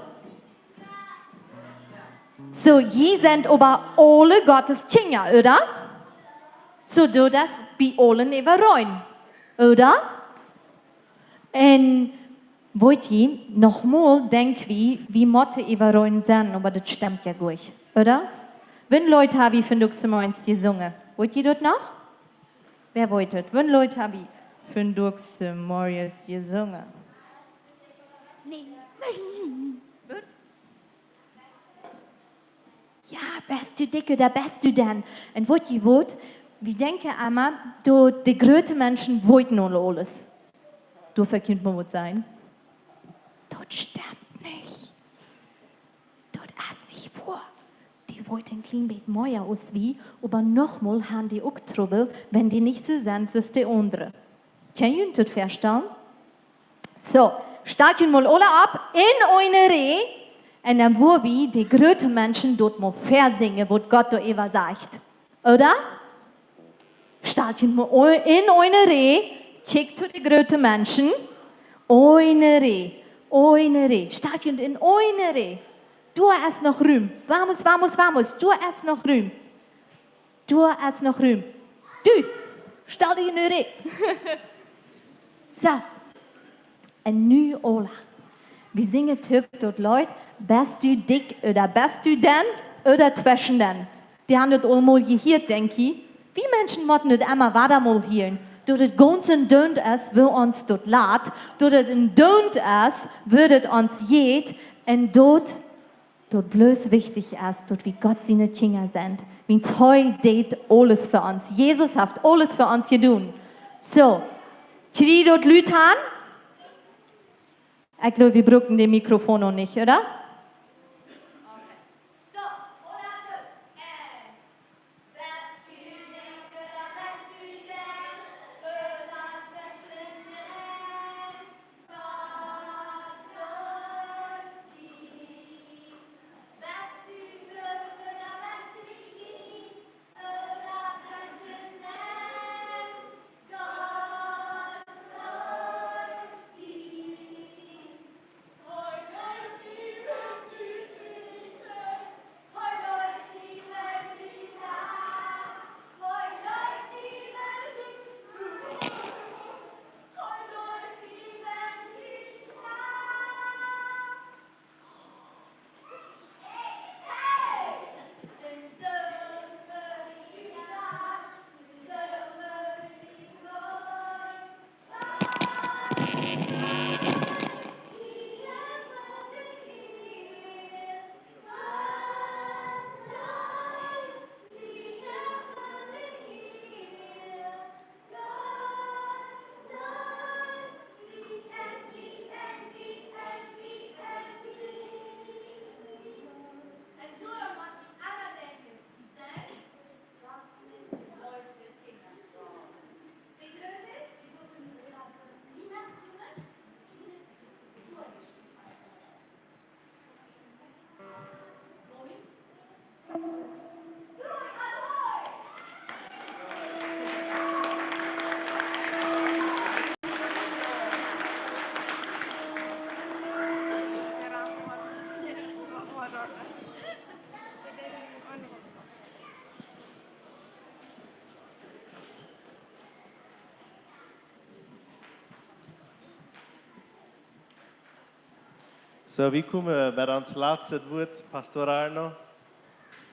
So, je sind aber alle Gottes Kinder, oder? So, du das bei allen überreuen, oder? Und wollt ihr nochmal denken, wie Motte überreuen sind, aber das stimmt ja gut, oder? Wenn Leute haben wie von Duxemorgens gesungen, wollt ihr das noch? Wer wollt das? Wenn Leute haben wie von Duxemorgens gesungen? Nee. Ja, bist du dick oder bist du denn? Und wollt ihr wollt, wir denken immer, die größten Menschen wollten nur alles. Du verkündet man was sein. Das stimmt nicht. Das ist nicht vor. Die wollten ein klein bisschen mehr aus wie, aber nochmal haben die auch Trouble, wenn die nicht so sind, so ist die andere. Können ihr das verstehen? So, Steigt mal alle ab in eine Reh. Und dann wo wir die großen Menschen dort mal versingen, was Gott da immer sagt. Oder? Steigt mal in eine Reh. Check zu die großen Menschen. Eine Reh. Steigt in eine Reh. Du hast noch Ruhm. Vamos. Du hast noch Ruhm. Du, stell dich in die Reh. So. Und nu Ola. Wir singen Typ dort Leute, bist du dick oder bist du denn oder zwischen denn? Die haben das einmal gehört, denke ich. Wie Menschen müssen das immer weiter mal hören. Durch das Ganze dünnt es, will uns dort lad. Durch das dünnt es, wird uns jed. Und dort bloß wichtig ist, dort wie Gott seine Kinder sind. Wie Heu deed alles für uns. Jesus hat alles für uns getan. So, krieg dort Leute an? Ich glaube, wir brauchen den Mikrofon noch nicht, oder? So, wir kommen bij ons laatste woord, Pastor Arno.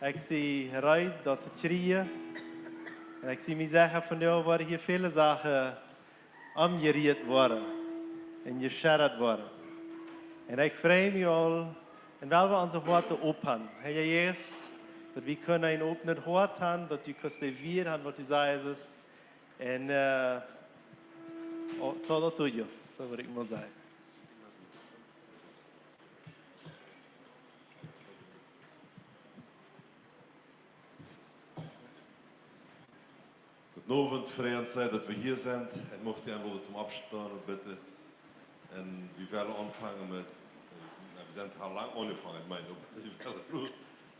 Ik zie eruit dat te schreeuwen. En ik zie me zeggen van jou worden hier viele Sachen omgereed worden. En gescherrt worden. En ik vreem je al, en wel we onze woorden ophangen. Heer Jezus, dat we kunnen een openen woord hebben, dat je kunt vier hebben wat je zei is. En todo tuyo, zo wil ik maar zeggen. Novend vriend zei dat we hier zijn en mocht hij willen om afstaan bitten. En we willen aanvangen met, we zijn al lang aangevangen, mijn ook,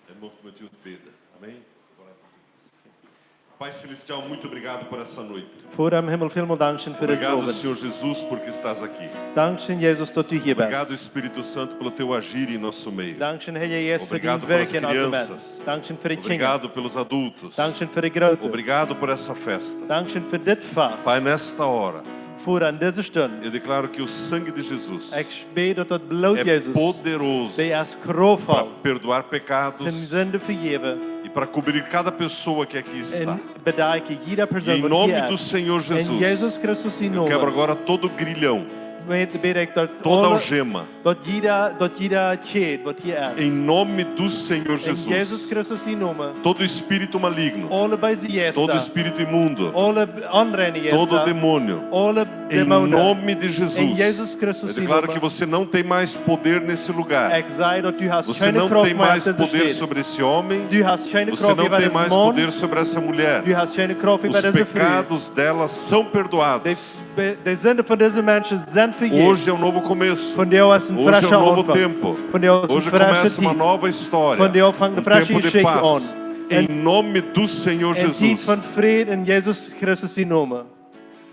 en mocht met u bidden. Amém? Pai Celestial, muito obrigado por essa noite. Vader im Himmel, vielen Dank für das Obrigado, Abend. Senhor Jesus, porque estás aqui. Dankeschön, Jesus, dass du hier Obrigado, bist. Espírito Santo, pelo teu agir em nosso meio. Dankeschön, Herr Jesus, für Obrigado dein pelas Werk in unserem crianças. Leben. Dankeschön für die Kinder. Obrigado pelos adultos. Dankeschön für die Großen. Obrigado por essa festa. Dankeschön für das Fest. Pai, nesta hora, Vader, an dieser Stunde. eu declaro que o sangue de Jesus Ich bete, dass das Blut é Jesus, poderoso der ist para kraftvoll, perdoar für pecados Sünde vergeben. e para cobrir cada pessoa que aqui está. Und bedanke jeder E Person, em die nome hier do ist. Senhor In Jesus, Jesus Christus in eu quebro Nome. agora todo o grilhão, Bete ich, dass toda alle- algema, dass jeder Kid, was hier ist. em nome do Senhor In Jesus Jesus. Christus in Nome. Todo espírito maligno, Alle bei sie todo Jesus. espírito imundo, Alle anderen todo Jesus. demônio, Alle Em nome de Jesus. In Jesus Christus Eu declaro que você não tem mais poder nesse lugar. Ik zei dat u hast Você geen não kracht tem meer mais op deze poder stad. sobre esse homem. Du hast geen Você kracht não over tem deze mais man. poder sobre essa mulher. Du hast geen kracht Os over deze vrouw. pecados dela são perdoados. De zonde van deze mensen zijn vergeven. Hoje é um novo começo. Van jou is een Hoje é frisse um novo aanvang. tempo. Van jou is een Hoje frisse começa uma tijd. nova história. Van jou vangt een frisse tempo de geschichte aan. paz. Em nome do Senhor Een tijd Jesus. van vrede in Jezus Christus zijn naam.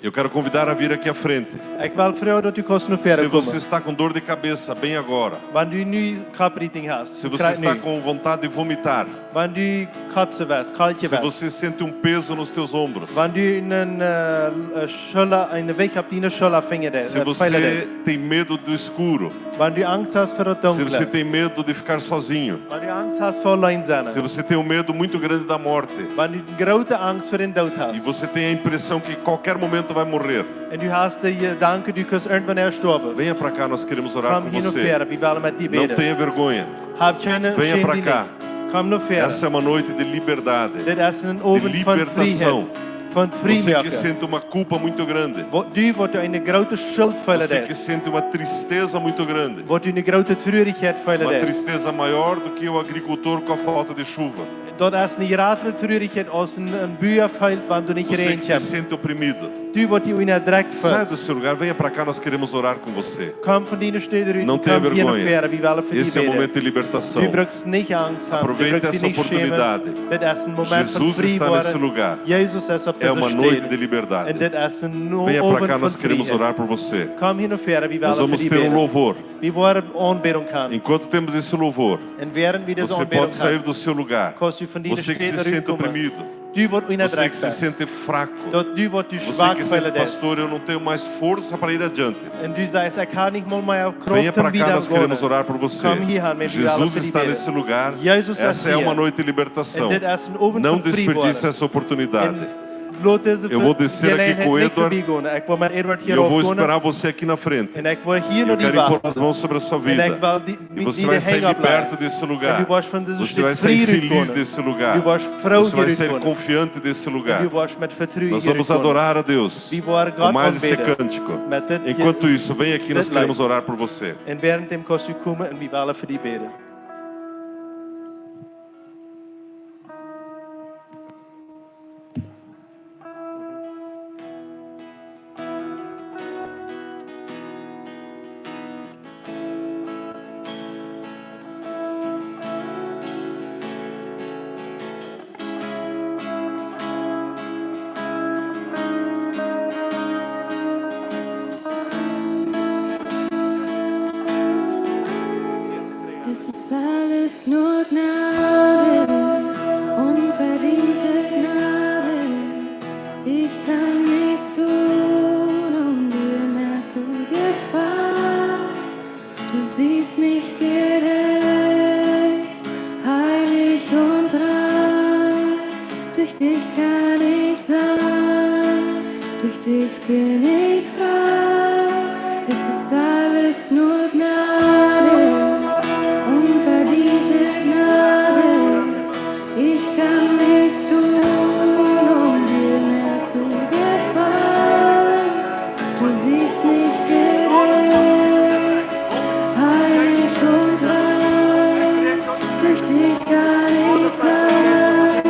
Eu quero convidar a vir aqui à frente. Ik wil vragen dat u kost naar Se verder você komen. está com dor de cabeça, bem agora. Wanneer u nu kapriting hast. Se você está com vontade de vomitar. Wanneer u kotsen was, kaltje Se was. você sente um peso nos teus ombros. Wanneer u een weg hebt die een schulter vinger Se você tem medo do escuro. Wanneer u angst hast voor het Se você donkere. tem medo de ficar sozinho. Wanneer u angst hast voor alleen zijn. Se você tem um medo muito grande da morte. Wanneer u grote angst voor een dood E hast. você tem a impressão que qualquer momento vai morrer. En u hast de gedanke, du kunt irgendwann sterven. Venha para cá, nós queremos orar Kom com hier naar você. verder, we willen met die Não beden. tenha vergonha. Heb geen Venha para cá. Kom naar verder. Essa é uma noite de liberdade. Dit is een De avond van libertação. vrijheid. Van Você que vrijmaken. sente uma culpa muito grande. Du wordt een grote schuld Você voelen que is. sente uma tristeza muito grande. Wordt een grote treurigheid Uma voelen is. tristeza maior do que o agricultor com a falta de chuva. Dat is een grotere treurigheid als een buur valt, want du niet Você gereden que se hebt. sente oprimido. Du wordt je in direct Sai do vast. seu lugar, venha para cá, nós queremos orar com você. Kom van die steden uit. Não tenha Kom hier naar vergonha. verder, we willen voor Esse é die o beden. momento de libertação. Du brukst niet angst hebben. Du Aproveite brukst essa je niet schämen. oportunidade. Dit is een moment van Jesus vrij está nesse worden. lugar. Jezus is op É uma deze noite de steden. liberdade. En dit is een Venha para cá, avond nós van queremos vrijheid. orar por você. Kom hier naar verder, we Nós willen voor vamos die ter um beden. louvor. We worden aanbidden gaan. Enquanto temos esse louvor, En während wir das você aanbidden pode sair gaan. do seu lugar. Kost u van die Você que se steden sente uitkomen. oprimido. Du wordt in Você direct que se vast. sente fraco. Dat du wordt u Você zwak que sente, voelen is. pastor, eu não tenho mais força para ir adiante. En du zegt, ik ga niet meer mijn Venha kracht para en cá, wieder nós queremos gaan. orar por você. Kom hier aan, met Jesus está nesse lugar. Jezus Essa é is uma hier. noite de libertação. En dit is een avond Não van vrij desperdice worden. essa oportunidade. Laat deze Eu vou descer aqui gelegenheid com o niet Edward. voorbij gaan. Ik wil met Edward E hier eu vou afkomen. esperar você aqui na frente. En ik wil hier Eu naar die quero impor wacht. as mãos sobre a sua vida. En ik wil E die você vai sair hang opleggen. liberto desse En lugar. du was van deze Você stuk vai sair vrij feliz uitkomen. desse lugar. Du was vrouw Você vai hier sair uitkomen. confiante desse En lugar. du was met vertrouwen Nós hier vamos uitkomen. adorar a Deus We worden com God mais esse aanbidden. cântico. Met dit Enquanto isso, vem aqui, nós dit queremos lied. orar por você. En während dem kost u komen en we willen voor die beden. Es ist alles nur Gnade, unverdiente Gnade. Ich kann nichts tun, um dir mehr zu gefallen. Du siehst mich gerecht, heilig und rein. Durch dich kann ich sein, durch dich bin ich frei. Es ist alles nur Gnade. Unverdiente Gnade, ich kann nichts tun, um dir mehr zu gefallen. Du siehst mich gerecht, heilig und rein. Durch dich kann ich sein,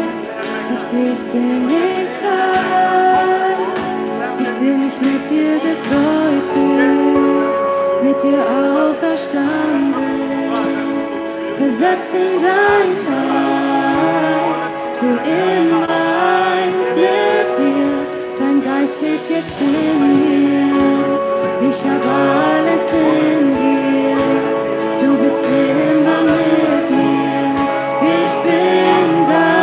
durch dich bin ich frei. Ich seh mich mit dir gekreuzigt, mit dir auferstanden. Versetzt in dein Reich, für immer eins mit dir. Dein Geist lebt jetzt in mir, ich hab alles in dir. Du bist immer mit mir, ich bin dein.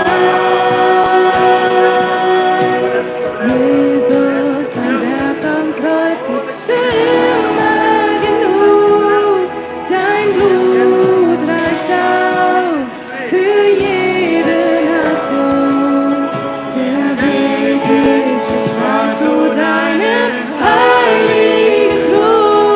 Jesus, dein Werk am Kreuz ist für immer genug. Dein Blut reicht aus für jede Nation. Der Weg ist schwarz zu deinem heiligen Thron.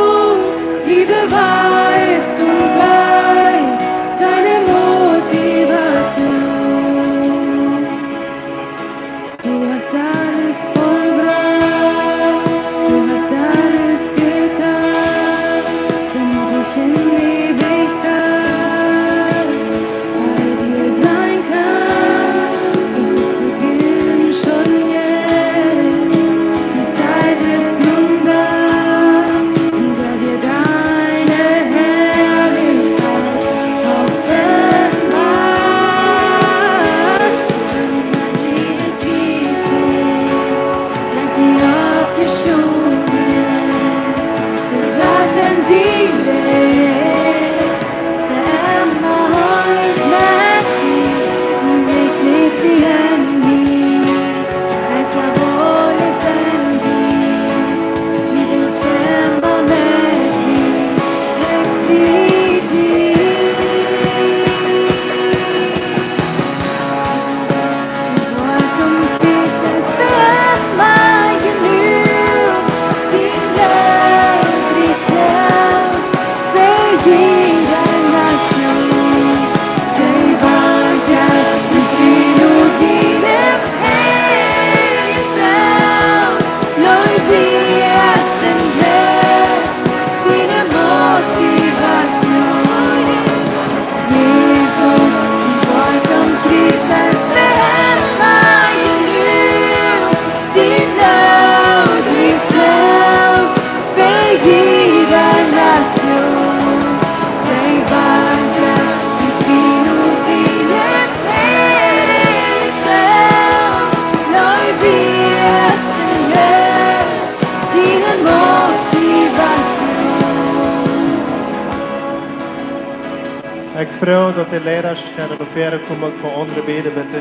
Ik vraag dat de leiders gaan naar verder komen voor andere beden, bitte.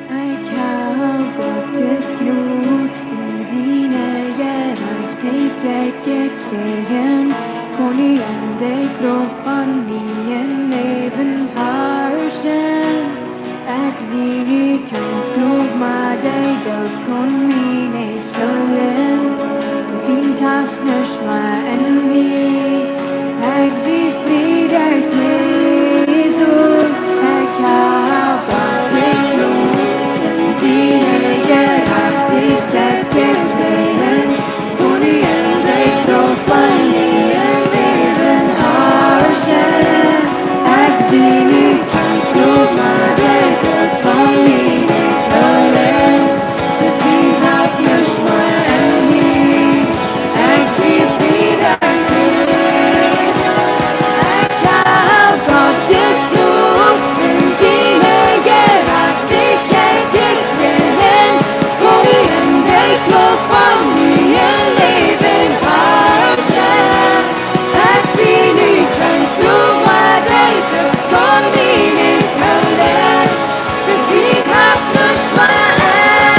Ik hou Gottes gloed in seine Gerechtigkeit gekregen, kon u en de kracht van nieuw leven herrschen. Ik zie nu kans geloof, maar dat kon mij niet hullen. De vriend heeft niets meer in mij. Ik zie vredig Jezus. Ik hou Gottes gloed in seine Gerechtigkeit gekregen, kon u en de kracht van nieuw leven herrschen. Ik zie nu kans geloof, maar dat kon mij niet hullen. De vriend heeft niets meer in mij. Ik zie vredig Jezus. Ik hou Gottes gloed in seine Gerechtigkeit gekregen, kon u en de kracht van nieuw leven herrschen. Ik zie nu kans geloof, maar dat kon mij niet hullen. De vriend heeft niets meer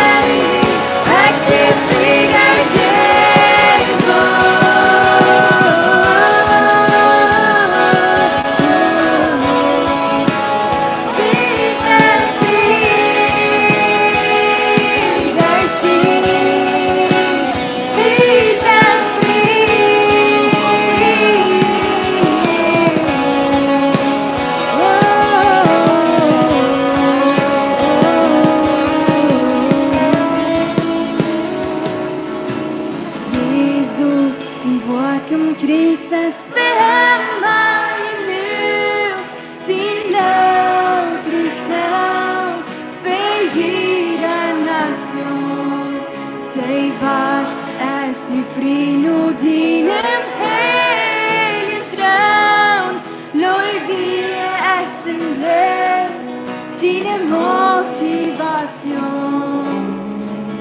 in mij. Ik zie vredig Jesus, din Werk am Kreuz ist für immer genug. Din Laut bricht auf für jede Nation. Die Werk ist mit Frieden und deinem heiligen Traum. Leu wir essen Luft, deine Motivation.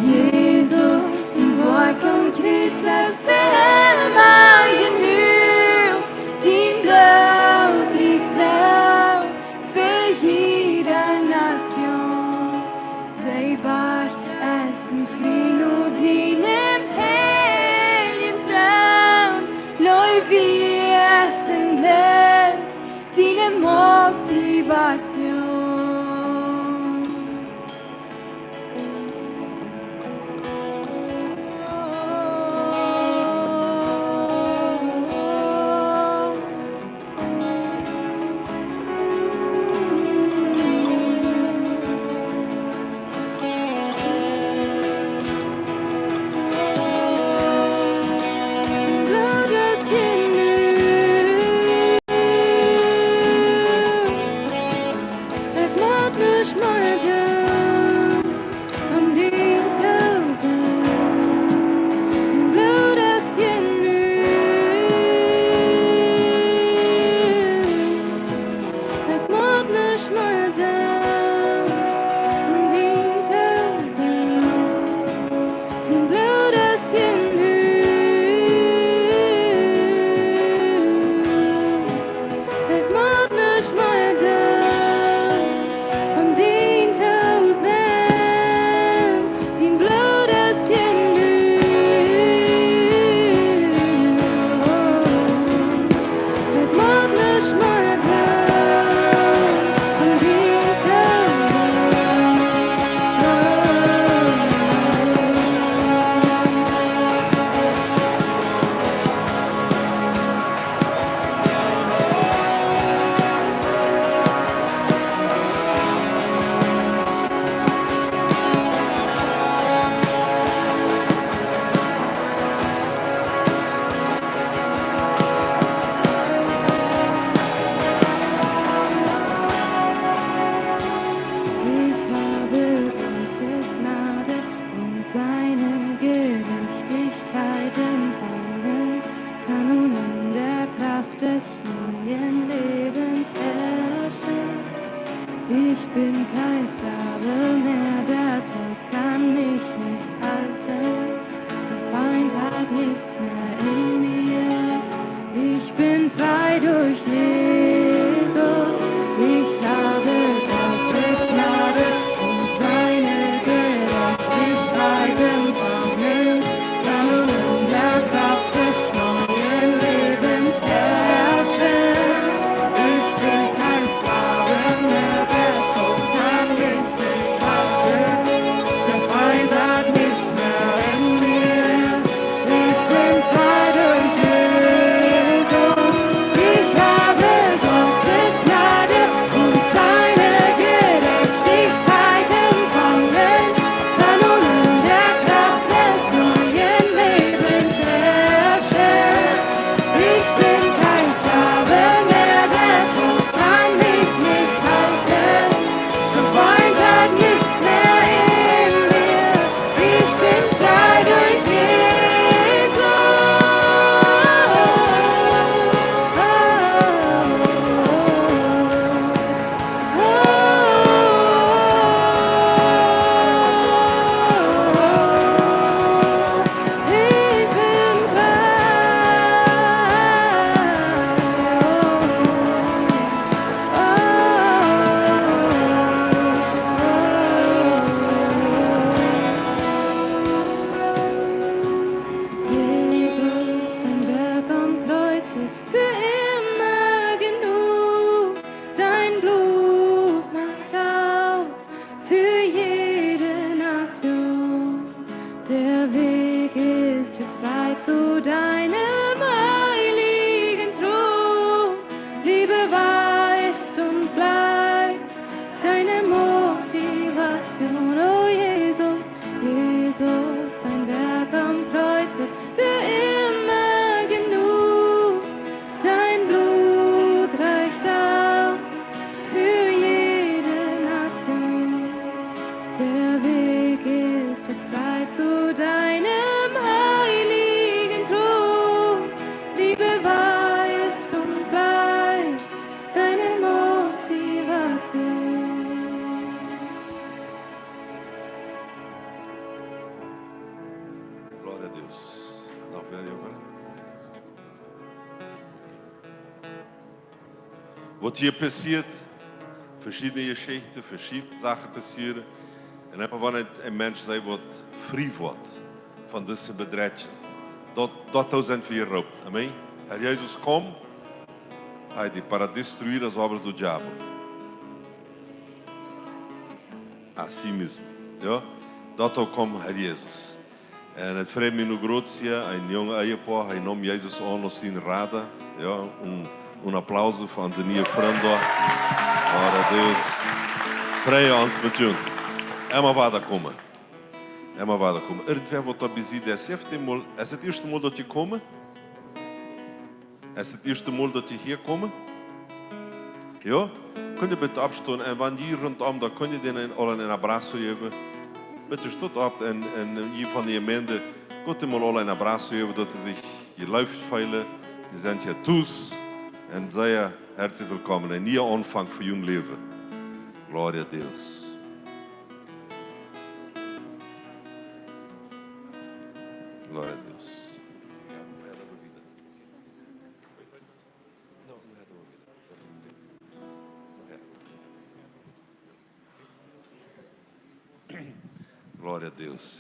Jesus, din Werk am Kreuz ist für immer genug. Din Blut liegt auf für jede Nation. Die Werk ist mit Frieden und deinem heiligen Traum. für jede Nation. Der Weg ist jetzt frei zu deinem heiligen Thron. Liebe war, ist und bleibt deine Motivation. Oh Jesus, Jesus, dein Werk am Kreuz ist für immer genug. Dein Blut reicht aus für jede Nation. Der Weg ist jetzt frei zu deinem heiligen Thron. Liebe war, ist und bleibt deine Motivation. Glória a Deus. Noch wer, Johann? Was hier passiert, verschiedene Geschichten, verschiedene Sachen passieren. En einfach wanneer een mens zei wat vrij wordt van deze bedrijfje, dat zijn we hier roept. Amen. Herr Jezus kom, hij die para destruir as obras do diabo. Assim mesmo, ja? Dat ook kom Herr Jezus. En het vreemd me nu grootste, een jonge ehepaar, hij nam Jezus aan als zijn rader. Ja, een applaus voor onze nieuwe vriend daar. Maar Deus, vrij ons met jullie. Emma vai komen. Emma vai komen. Irgendwer wat op bezit is. Is het eerste mal dat je komt? Is het eerste mal dat je hier komt? Ja? Kun je bitte opstaan en wanneer je rondom, dan kun je den al een abrazo geven. Bitte stot op en je van die gemeente, kun je mal al een abrazo geven, dat ze zich je luift veilen. Die zijn hier thuis en zeer herzlich willkommen. Een nieuwe aanvang voor je leven. Gloria a Deus. Glória a Deus. Glória a Deus.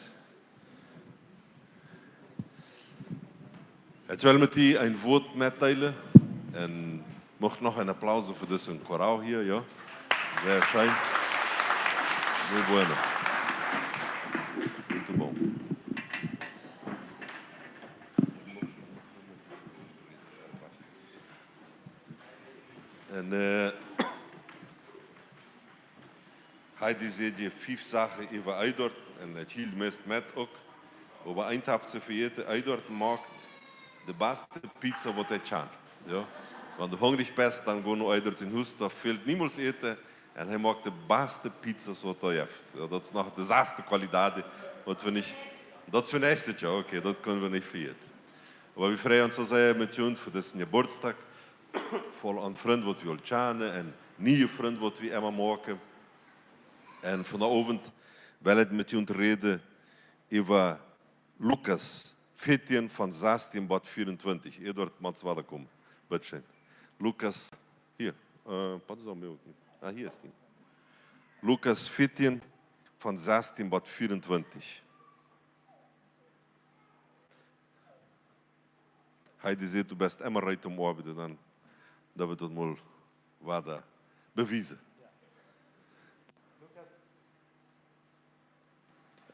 Ik wil met u een woord mitteilen en mocht nog een applaus voor deze koraal hier, ja? Sehr schön. Muy bueno. Muito bom. En hij zei je 5 zaken over Eidort en het hield meest met ook. Maar een heeft ze vergeten, Eidort maakt de beste pizza wat hij kan. Ja? Want de hongrig bent, dan gaan we Eidort in huis, daar fehlt niemals eten. En hij maakt de beste pizza's wat hij heeft. Ja, dat is nog de zachte kwaliteit wat we niet. Dat is voor het ja, oké, dat kunnen we niet vergeten. Maar we vrij ons zo zeggen met jullie voor deze Geburtstag. Vol aan vrienden wat we al kennen en nieuwe vrienden wat we immer maken. En vanavond wil ik met jullie reden over Lukas 14 van 16 tot 24. Edward Matswada komen. Bitte. Lukas, hier. Pas op mij ook niet. Ah, hier is die. Lukas 14 van 16 tot 24. Hij zei, du bist immer right om arbeiten, dan dat we dat mal weiter bewijzen.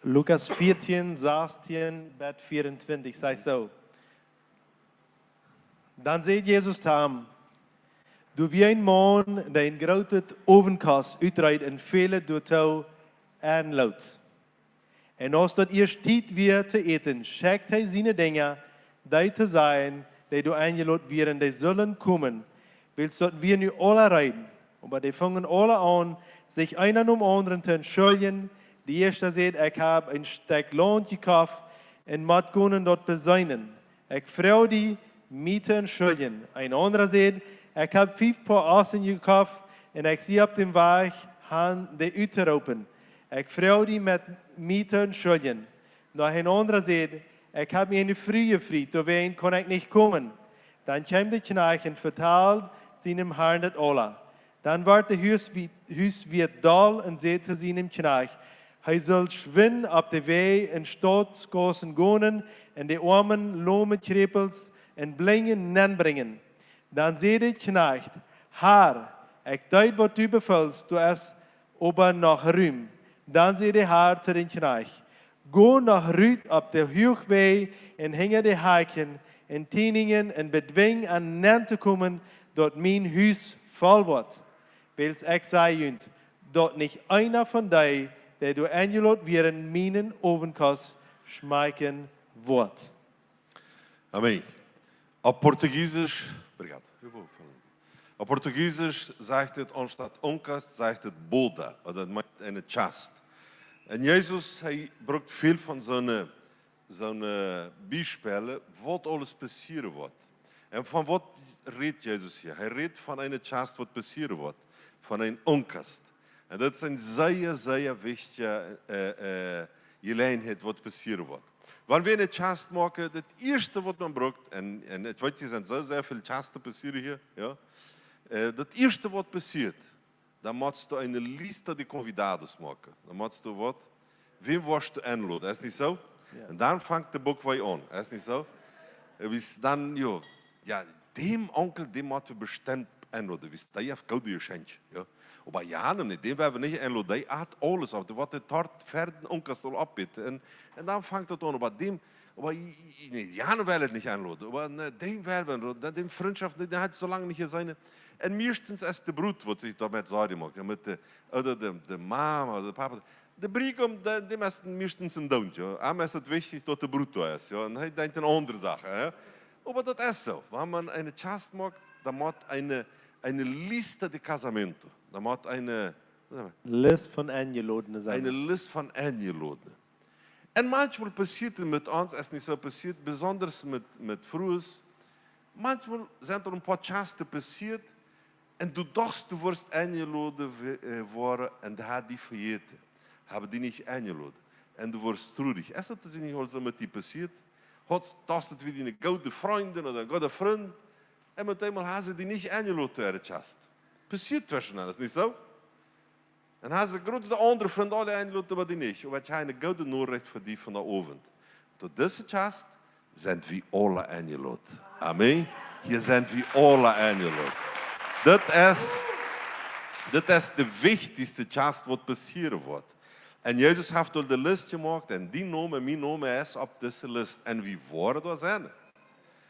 Lukas 14, 16 bis 24, sei so. Dan zei Jesus te hem, du wie een man die een grote ovenkast uitrijdt en vele door touw aanloopt. En als dat eerst tijd weer te eten, schickt hij zijn dingen, die te zijn, die door aangeloot werden, die zullen komen. Willst dat wir nu alle rijden? Maar die vangen alle aan, zich einen um anderen te entschuldigen. Die eerste zegt, ik heb een stuk land gekauft en moet kunnen dat bezuinen. Ik vrouw die mij te entschuldigen. Een andere zegt, ik heb 5 paar assen gekauft en ik zie op dem weg aan de uit te roepen. Ik vrouw die met mij te entschuldigen. Nog een andere zegt, ik heb mir eine frühe Fried, deswegen kann ich nicht kommen. Dann kam der Knecht und verteilt seinem Herrn das alle. Dann war der Hauswirt da und sagte zu seinem Knecht, er soll schwinden auf der Weg in Staatsgassen gehen und die armen, lahme Krepels und Blingen nanbringen. Dann sagte der Knecht, Herr, ich deut, was du befiehlst, du hast aber noch Ruhm. Dan zei de haar te den knecht, go nach Rüd op de Hoogweg en hingen de haken en tieningen en bedwing aan nem te komen dat mijn huis vol wordt. Wils ik zei junt, dat niet einer van die, der door eingeladen werden, mijn ovenkast schmeiken wordt. Amém. Auf Portugiesisch, obrigado. Auf Portugiesisch sagt es, anstatt Onkast, sagt es Boda, oder das meint eine Chast. Und Jesus, braucht viel von so eine Beispiele, was alles passieren wird. Und von was redet Jesus hier? Er redet von einer Chast, was passieren wird, von einem Onkast. Und das ist eine sehr, sehr wichtige Gelegenheit, was passieren wird. Wenn wir eine Chast machen, das Erste, was man braucht, und ich weiß, hier sind sehr, sehr viele Chasten passieren hier, ja. Das Erste, was passiert, dann musst du eine Liste de convidados machen. Dann musst du was? Wem wirst du einladen? Ist nicht so? Ja. Und dann fängt der Bock an. Ist nicht so? Dann, ja, dem Onkel, dem musst du bestimmt einladen. Der hat gute Geschenke. Ja. Aber ja, nicht, den werden wir nicht einladen. Der hat alles auf. Der wird der Tort fertig Onkels abbitten. Und dann fängt das an. Aber dem, Jan will es nicht einladen. Aber den werden wir, den Freundschaft, der hat so lange nicht sein. Und meistens ist der Brut, was sich damit Sorge macht. Oder der Mama oder der Papa. Der Brigum, dem ist meistens ein Don't. Ja. Ihm ist es wichtig, dass der Brut da ist. Ja. Und er denkt an andere Sachen. Ja. Aber das ist so. Wenn man eine Chast macht, dann macht eine Liste de Casamento. Dann macht eine List von Eingeladenen sein. Eine Liste von Eingeladenen. Und manchmal passiert es mit uns, es ist nicht so passiert, besonders mit Frühes. Manchmal sind ein paar Chasten passiert und du dachtest, du wirst eingeladen worden und hat die vergeten. Haben die nicht eingeladen. Und du wirst traurig. Ist das nicht also mit dir passiert? Hast du wieder eine gute Freundin oder einen guten Freund und mit einmal haben sie die nicht eingeladen zu ihrer Chast. Passiert zwischen uns, nicht so? En hij zegt, groot de andere vrienden alle eingeladen, aber die nicht. Und ich habe eine gute Nachricht für die von der Abend. Zu dieser Chast sind wir alle eingeladen. Amen. Hier sind wir alle eingeladen. Das ist die wichtigste Chast, was passieren wird. Und Jesus hat die Liste gemacht und die Name, mein Name ist auf dieser Liste. Und wir wollen da sein.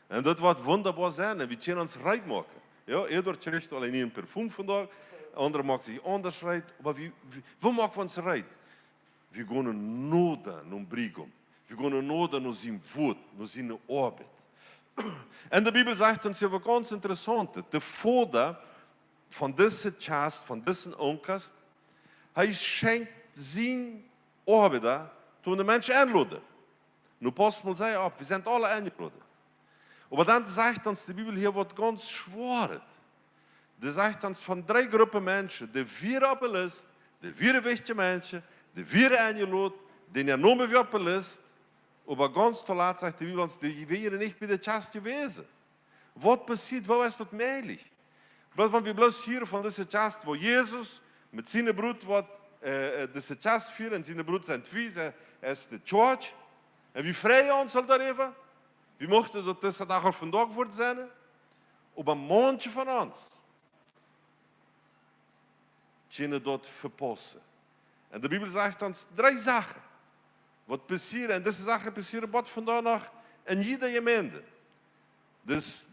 Und das wird wunderbar sein. Und wir können uns reit machen. Ja, jeder kriegt alleen een parfum vandaag. Andere maakt zich anders reit. Maar wie maken we ons reit? We gaan noden naar Brigum. We gaan noden naar zijn woord, naar zijn arbeid. En de Bibel zegt ons heel ganz interessant. De vader van deze chast, van deze onkast, hij schenkt zijn arbeider toen de mensen aanladen. Nu past mal zei op, we zijn alle eingeladen. Aber dann sagt uns die Bibel hier was ganz Schweres. Die sagt uns von 3 Gruppen Menschen, die wir auf der Liste, die wir wichtige Menschen, die wir eingeladen, die ja nur wir auf der Liste, aber ganz toll sagt die Bibel uns, die wären nicht bei der Chast gewesen. Was passiert, wo ist das möglich? Wenn wir bloß hier von dieser Chast, wo Jesus mit seiner Brut diese Chast führen, und seine Brut sind wie, ist die Church, und wie freuen uns darüber? Wie mochten dat deze dag vandaag worden zijn? Op een mondje van ons kunnen dat verpassen. En de Bibel zegt ons 3 zaken. Wat passiert, en deze zaken passieren wat vandaag nog in jede gemeente. Dus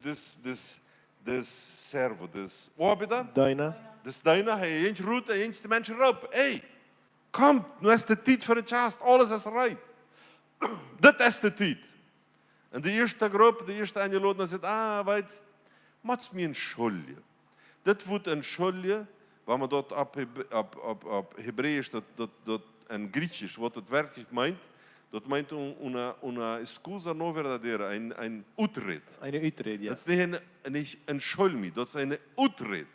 servo, dus arbeider. Deiner. Dus deiner, hij eens roet en eens de mensen roepen. Hey, kom, nu is de tijd voor de chast, alles is right. Dit is de tijd. En de eerste groep, de eerste eingeladen, zegt, weet je, maakt me een schulje. Dit wordt een schulje, waar we dat op Hebreeuws, dat en Griechisch, wat het werkelijk meint, dat meint una scusa non verdadera, een uitred. Eine Uitred, ja. Dat is niet een schulme, dat is een uitred.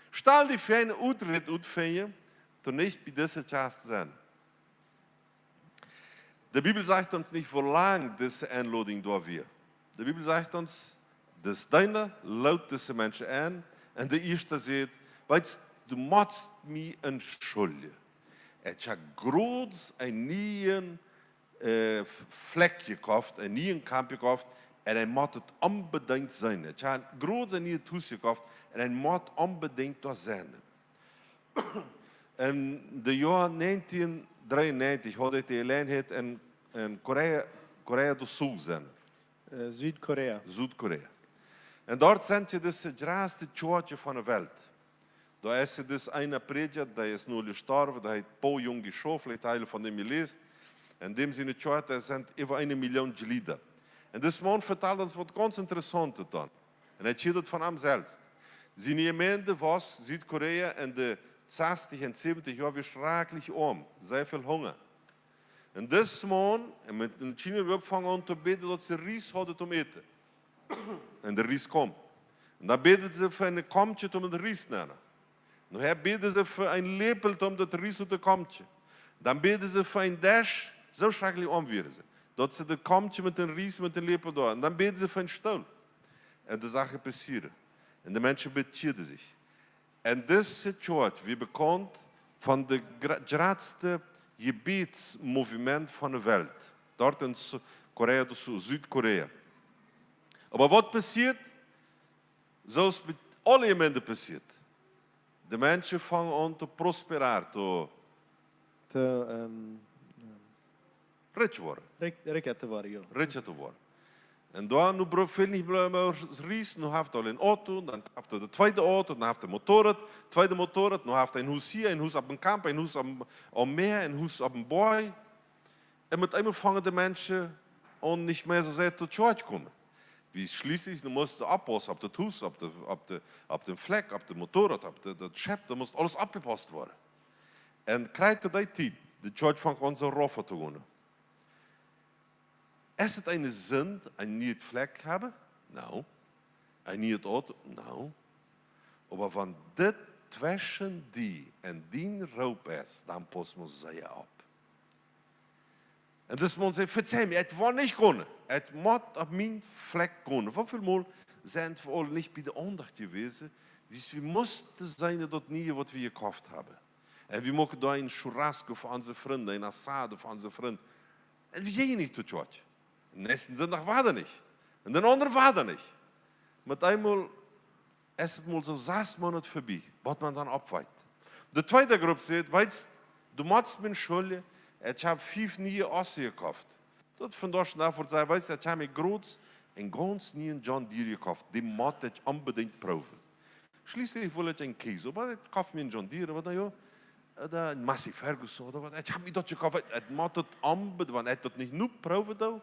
Stel die für eine uitred uitvinden, toen niet bij deze chast zijn. Die Bibel sagt uns nicht, wie lange diese Einladung da wird. Die Bibel sagt uns, das Deiner laut diese Menschen an und der Erste sagt, weißt du, machst mir eine Schuld. Ich habe groß einen neuen Fleck gekauft, einen neuen Kamp gekauft und er muss es unbedingt sein. Ich habe groß einen neuen Haus gekauft und er muss unbedingt da sein. In de jaar 1993 had ik de gelegenheid in Korea do Sul zijn. Südkorea. Zuid-Korea. En dort sind je dus het grootste Church van de wereld. Daar is dus een prediger, die is nu gestorven, die heeft paar jong geschoven, vielleicht Teile von dem gelezen. In dem Sinne Church sind über 1 Million Glieder. Und das Mann vertelt uns was ganz Interessantes dann. Und er erzählt von ihm selbst. Seine Gemeinde war Südkorea in den 60 und 70 Jahren schrecklich arm, sehr viel Hunger. Und das Mann, mit den Kindern angefangen an zu beten, dass sie Ries hatten zum Eten. Und der Ries kommt. Und dann beten sie für eine Kommtje um den Ries zu nehmen. Nachher beten sie für ein Lepel um den Ries zu Kommtje. Dann beten sie für ein Dash, so schrecklich arm werden sie. Dass sie das Kommtje mit den Ries, mit den Lepel da. Und dann beten sie für einen Stuhl. Und die Sache passiert. Und die Menschen betierten sich. Und das Church, wie bekannt, von dem größten Gebetsmovement von der Welt. Dort in Korea do Sul, Südkorea. Aber was passiert? So ist mit allen Gemeinden passiert. Die Menschen fangen an zu prosperieren, rich worden. Rijk te worden, ja. Rich zu worden. En dan veel niet meer ries, nu heeft hij een auto, dan heeft hij de tweede auto, dan heeft hij motorrad, tweede motorrad, nu heeft hij een huis hier, een huis op een kamp, een huis op meer, een huis op een boy. En met einmal fangen die Menschen an, nicht mehr so sehr zur Church kommen. Wie schließlich, du musst abpassen, auf das Haus, auf den Fleck, auf den Motorrad, auf das Schep, da muss alles abgepasst werden. Und krijgt die Zeit, die Church fängt an so rauf zu gehen. Ist es eine Sünde, ein nicht Fleck haben? Nou. Ein nicht Auto? Nou. Aber wenn das zwischen die und die Raub ist, dann passen wir sehr ab. Und das muss ich verzeih mir, es war nicht gehen. Es muss auf meinen Fleck gehen. Wie viel Mal sind wir alle nicht bei der Andacht gewesen, wie es musste sein, dort nie, was wir gekauft haben. Und wir machen da ein Churrasco für unsere Freunde, ein Assade für unsere Freunde. Und wir gehen nicht zur Church. Den nächsten Sonntag war er nicht. Und den anderen war er nicht. Mit einmal ist es mal so 6 Monate vorbei, was man dann abweicht. Die zweite Gruppe sagt, weißt du, machst mir Schule, ich habe 5 neue Osse gekauft. Das von da schnell wird sagen, weißt du, ich habe mir groß einen ganz neuen John Deere gekauft. Den muss ich unbedingt proben. Schließlich wollte ich einen Käse, aber ich kaufe mir einen John Deere, aber ja, oder ein Massey Ferguson, oder was. Ich habe mir das gekauft, ich muss das unbedingt, wenn ich das nicht nur proben,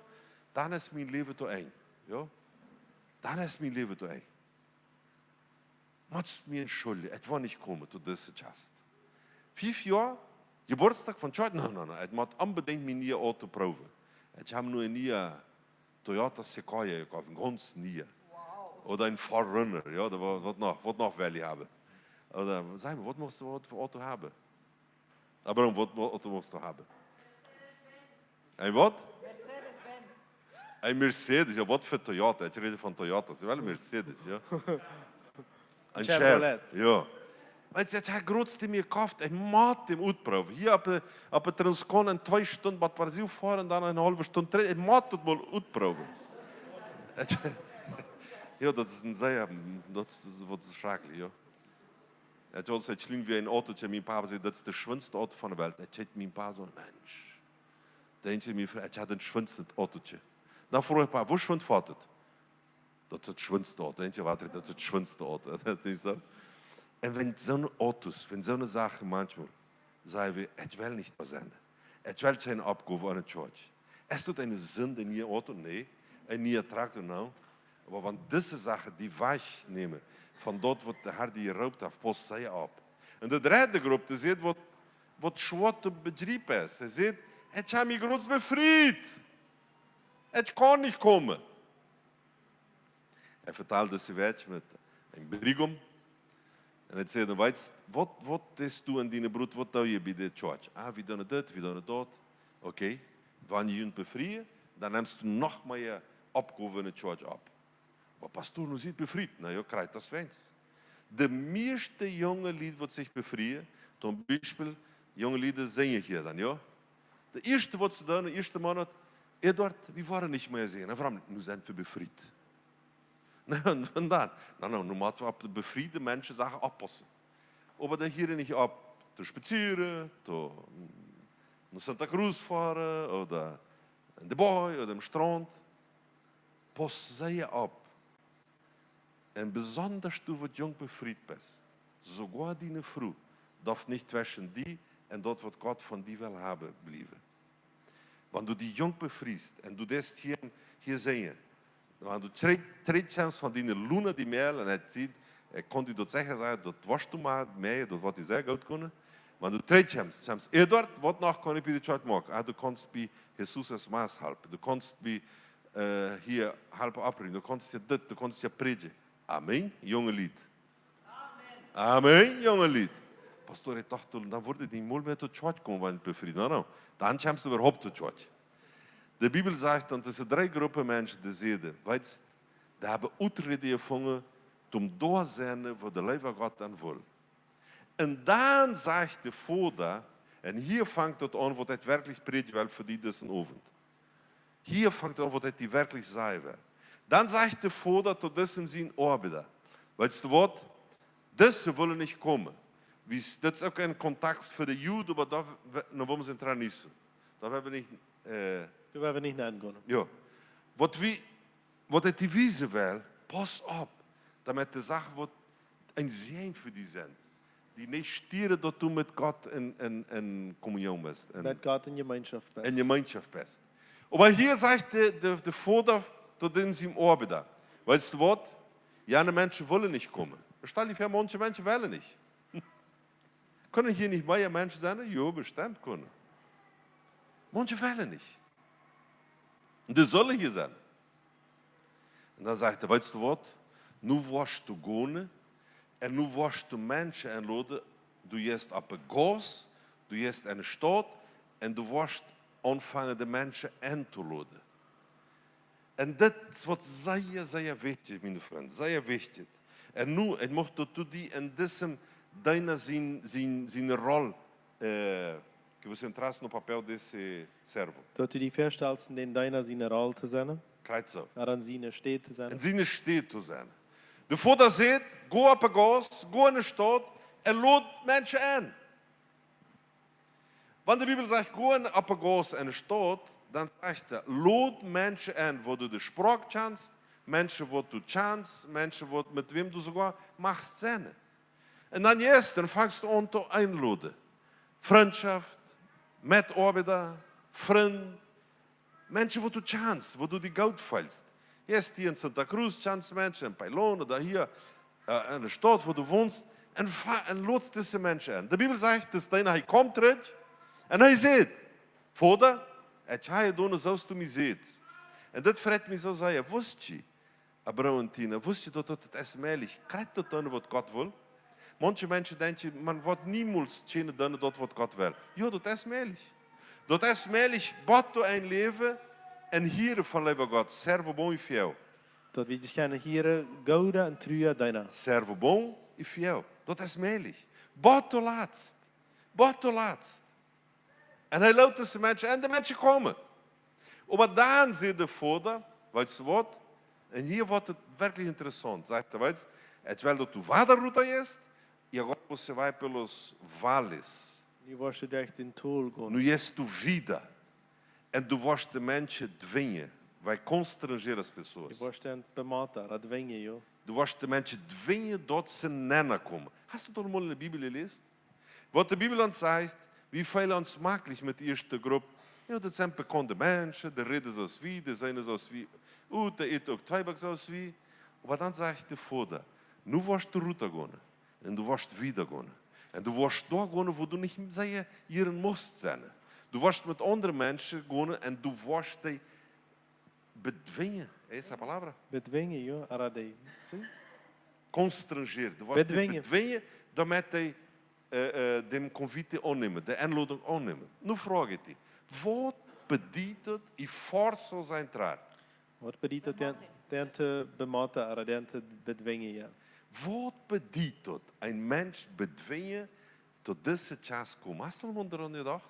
dann ist mein Leben zu ein. Ja? Dann ist mein Leben zu ein. Machst mir Schuld, ich will nicht kommen zu diesem Just. 5 Jahre, Geburtstag von Church, nein, ich muss unbedingt mein neues Auto proben. Ich habe nur ein neues Toyota Sequoia gekauft, ein ganz neues. Oder ein Forerunner, ja, was noch will ich haben. Oder sag mir, was musst du für Auto haben? Aber was Auto musst du haben? Ein was? Ein Mercedes, ja, was für Toyota? Ich rede von Toyota, sie wollen Mercedes, ja. Ein Chevrolet. Ja. Weißt du, ich habe große mir gekauft, ich muss dem ausproben. Hier auf der Transkon in 2 Stunden Bad Brasil fahren, dann eine halbe Stunde, ich muss das mal ausproben. Ja, das ist ein sehr, das ist schrecklich, ja. Ich habe gesagt, ich wie ein Auto, mein Papa sagt, das ist das schönste Auto von der Welt. Ich habe mein Papa so, Mensch, denke ich mir, ich habe das schönste Auto. Dan vroeg ik pa, hoe schwindt valt het? Dat is het schwindste auto. Denk je, wat dat is het schwindste auto. En wenn zo'n Autos, wenn zo'n Sachen manchmal, sagen wir, ich will nicht mehr sein. Ich will keine Abgabe an der Church. Ist das eine Sünde in ihr Auto? Nee. In ihr Traktor? Nein. Aber wenn diese Sachen, die weich nehmen, von dort, wo der Herr die geraubt hat, passt sie ab. Und die dritte Gruppe, die sieht, was schwarte Betrieb ist. Die sieht, ich habe mich groß befreit. Ich kann nicht kommen. Er vertelt das Welt mit einem Brigum. Und er sagt, weißt du, was tust du an deine Brut, was tue ich bei der Church? Wir tun das, wir tun das. Okay, wenn ich ihn befreie, dann nimmst du noch mehr Abgabe in der Church ab. Aber Pastor, du siehst befreit. Na ja, kriegt das wens. Die meisten jungen Leute, die sich befreien, zum Beispiel, junge Leute singen hier dann, ja. Der erste, was sie dann, der erste Monat, Eduard, wir waren nicht mehr sehen. Warum? Nu sind wir befreit. Und dann, nu moeten we op de bevriende mensen zeggen oppassen. Aber der hier nicht ab, te spazieren, naar Santa Cruz fahren oder in de Boy oder am Strand. Pas sehr ab. Und besonders du, wat jong befried bist, sogar deine Frau, darf nicht zwischen die und dort, was Gott von dir will haben, bleiben. Wenn du die jong befriest und du das hier sehen, wenn du trittst von deiner Luna die Mehl und er sieht, konnte ich dort sagen, dort warst du mal mehr, dort wat ich sehr gut können. Wenn du trittst, Eduard, was noch kann ich bei dir machen? Du kannst bei Jesus als Maß halten, du kannst bei hier halb abbringen, du kannst hier das, du kannst hier predigen. Amen, jonge Lied. Amen, jonge Lied. Pastor, ich dachte, dann würde ich nicht mal mehr zur Church kommen, wenn ich befriedet. No. Dann kommst du überhaupt zur Church. Die Bibel sagt, dass es 3 Gruppen Menschen, die sehen, weißt, die haben Utrede gefunden, um da zu sein, wo der Leben Gott dann will. Und dann sagt der Vater, und hier fängt es an, wo das wirklich predigt will für die diesen Abend. Hier fängt es an, wo das die wirklich sein will. Dann sagt der Vater zu diesem Sinn Arbeiter, weißt du was, diese wollen nicht kommen. Das ist auch ein Kontakt für die Juden, aber da wollen wir dran nicht so. Da werden wir nicht... Da werden wir nicht hingehen. Ja. Was die Wiese will, pass auf, damit die Sache wird ein Segen für die sind. Die nicht stieren, dass du mit Gott in Kommunion bist. Mit Gott in Gemeinschaft bist. In Gemeinschaft bist. Aber hier sagt der Vater zu dem sie Arbeiter, weißt du was? Ja, Menschen wollen nicht kommen. Stell dir vor, manche Menschen wollen nicht. Können hier nicht mehr Menschen sein? Ja, bestimmt können. Manche wollen nicht. Und das soll hier sein. Und dann sagt er, weißt du was? Nu warst du gehen und nu warst du Menschen einladen. Du gehst auf ein Gas, du gehst in eine Stadt und du warst anfangen, die Menschen einzuladen. Und das wird sehr, sehr wichtig, meine Freunde, sehr wichtig. Und nu, ich möchte du die in diesem deiner seine Rolle que você entrasse no papel desse servo. Dass du die feststellst, in deiner seine Rolle zu sein. Krijgt zo. Daran seine steht zu sein. In seine steht zu sein. De Vater sagt, go op een gas, go in de stad en laat mensen aan. Wanneer de Bibel sagt, go op een gas in de stad, dan zegt er, laat mensen aan, wo du de Sprache kannst, mensen wo du kannst, mensen mit wem du sogar machst Szene. Und dann jetzt, dann fängst du an zu einladen. Freundschaft, Mitarbeiter, Freund, Menschen, wo du kannst, wo du die Geld fällst. Jetzt hier in Santa Cruz kannst Menschen, in Pailon oder hier in der Stadt, wo du wohnst, und lotst diese Menschen an. Die Bibel sagt, dass einer kommt und er sagt, Vater, ich habe hier zoals du mich siehst. Und das freut mich so sehr, wusste ich, Abraham und Tina, wusste ich, dass das ist möglich. Kriegt das dann, was Gott will? Manche Menschen denken, man wird niemals tjenen dan dat wat God wil. Ja, dat is möglich. Dat is möglich, bot du ein Leben en hier van leven God. Servo bom e fiel. Dat we kunnen hier gouden en truien deiner. Servo bom e fiel. Dat is möglich. Bot du laatst. Bot du laatst. En hij loopt tussen mensen en de mensen komen. Maar dan zit de vader, weet je wat? En hier wordt het werkelijk interessant. Zegt hij, weet je, het wil dat tu vader ruta jest. E agora você vai pelos vales. Nu was je echt in tol gaan. Nu és tu vida. En tu was de mensen dwingen. Vai constranger as pessoas. Je was ten bematar, a dwingen, joh. Du was de mensen dwingen dat ze nennen komen. Hast du doch mal in der Bibel gelesen? Wat de Bibel uns sagt, wie viel uns maglich mit der ersten Gruppe. Ja, das sind bekannte Menschen, die reden so wie, die sind so wie, der eet auch Tweibach so wie. Aber dann sagt der Vater, nu warst du runtergegangen. Und du warst wieder gehen. Und du warst da gehen, wo du nicht sehr ihren musst sein. Du warst mit anderen Menschen gehen und du warst die bedwingen. Essa palavra? Bedwingen, ja, aradei. Constranger. Du warst die bedwingen, damit die dem convite annehmen, de aanlouding annehmen. Nu vraag ik die. Wat bedeutet die força za entrar? Wat bedeutet den te bematen, aradei te bedwingen, ja. Wat bedeutet ein Mensch bedwingen tot deze Chance komen? Hast du mal daran gedacht?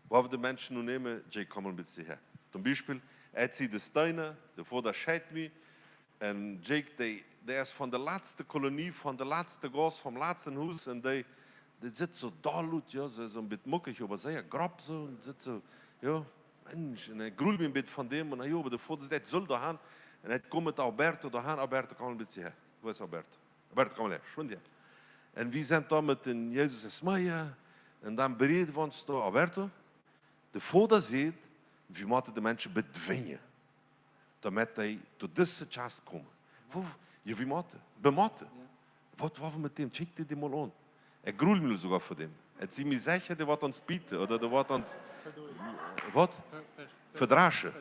Waar we de mensen nu nemen, die komen met zich her. Zum Beispiel, ziet de Steiner, de Vater scheidt mij, en Jake, der ist von der letzten Kolonie, von der letzten Gas, vom letzten Haus, und der sitzt so da, ja, so ein bisschen muckig, aber sehr grob so und sitzt so, ja, Mensch, und er grüht mich ein bisschen von dem und ja, aber der Vater sagt, soll da hin. Und er kommt mit Alberto da hin, Alberto, komm ein bisschen her. Wo ist Alberto? Alberto, komm her, schwind her. Und wir sind da mit dem Jesus Esmaia und dann bereden wir uns da, Alberto, der Vater sieht, wie man die Menschen bedwingen, damit sie zu dieser Chast kommen. Ja, wie man bematten. Was war mit dem? Schick dir den mal an. Er grüht mich sogar vor dem. Er sieht mir sicher, der wird uns bieten oder der wird uns... Was? Verdraschen.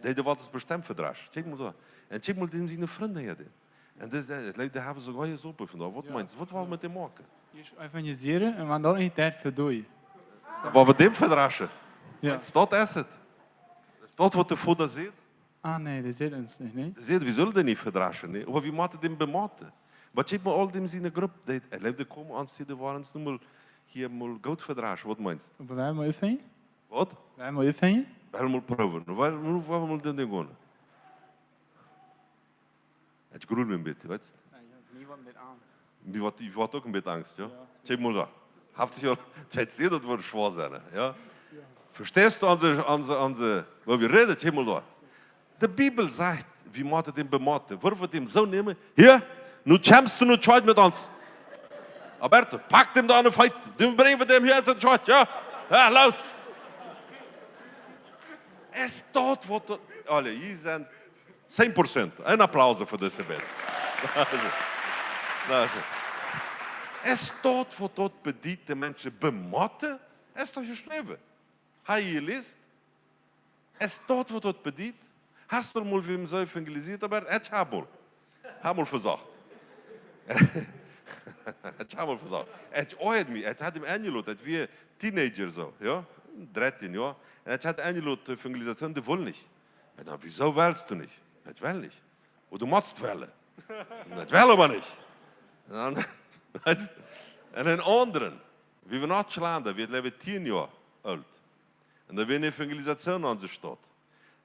Der wird uns bestimmt verdraschen. Check mal da. Und check mal den seine Freunde hier. Und das, die haben sogar hier Suppe von da. Was meinst du? Was war mit dem machen? Ich evangelisieren und man dort nicht Zeit für durch. Aber mit dem verdraschen? Ja. Ist das Essen? Ist das, was der Vater sieht? Ah, nee, das sieht uns nicht, ne? Der sieht, wir sollen den nicht verdraschen, ne? Aber wie machen den bematten? Aber check mal all dem seine Gruppe. Er lebt kommen an, sie waren uns nur mal hier mal gut verdraschen. Was meinst du? Aber wollen wir aufhängen? Was? Wollen wir aufhängen? Wollen wir probieren? Wollen wir mal den Ding gehen? Ich grüße mich ein bisschen, weißt du? Niemand mit Angst. Ich hatte auch ein bisschen Angst, ja? Check mal da. Habt ihr jetzt seht, das wird schwer sein, ja? Verstehst du unsere, wo wir reden? Check mal da. Die Bibel sagt, wie man den bematten. Wollen wir den so nehmen? Hier, nun kämpfst du nur Zeit mit uns. Alberto, pack dem da eine Fight. Den bringen wir dem hier in den Zeit, ja? Ja, los. Es dort, wo alle, hier sind 10%. Ein Applaus für diese Bild. Es dort, wo dort bediente Menschen bematten, es doch geschrieben. Hast du gelesen? Es dort, wo dort bedient. Hast du mal wie ihm so evangelisiert, aber ich habe mal versagt. Ich habe mal versagt. Ich oeit mich, ich hatte ihm eingeladen, wir Teenager so, ja, 13 Jahre. Und ich hatte eingeladen zur Evangelisation, die wollen nicht. Ich dachte, wieso willst du nicht? Ich will nicht. Und du musst wählen. Ich will aber nicht. Und einen anderen, wie wir nach Schlanda, wir leben 10 Jahre alt. Und da wir eine Evangelisation an der Stadt.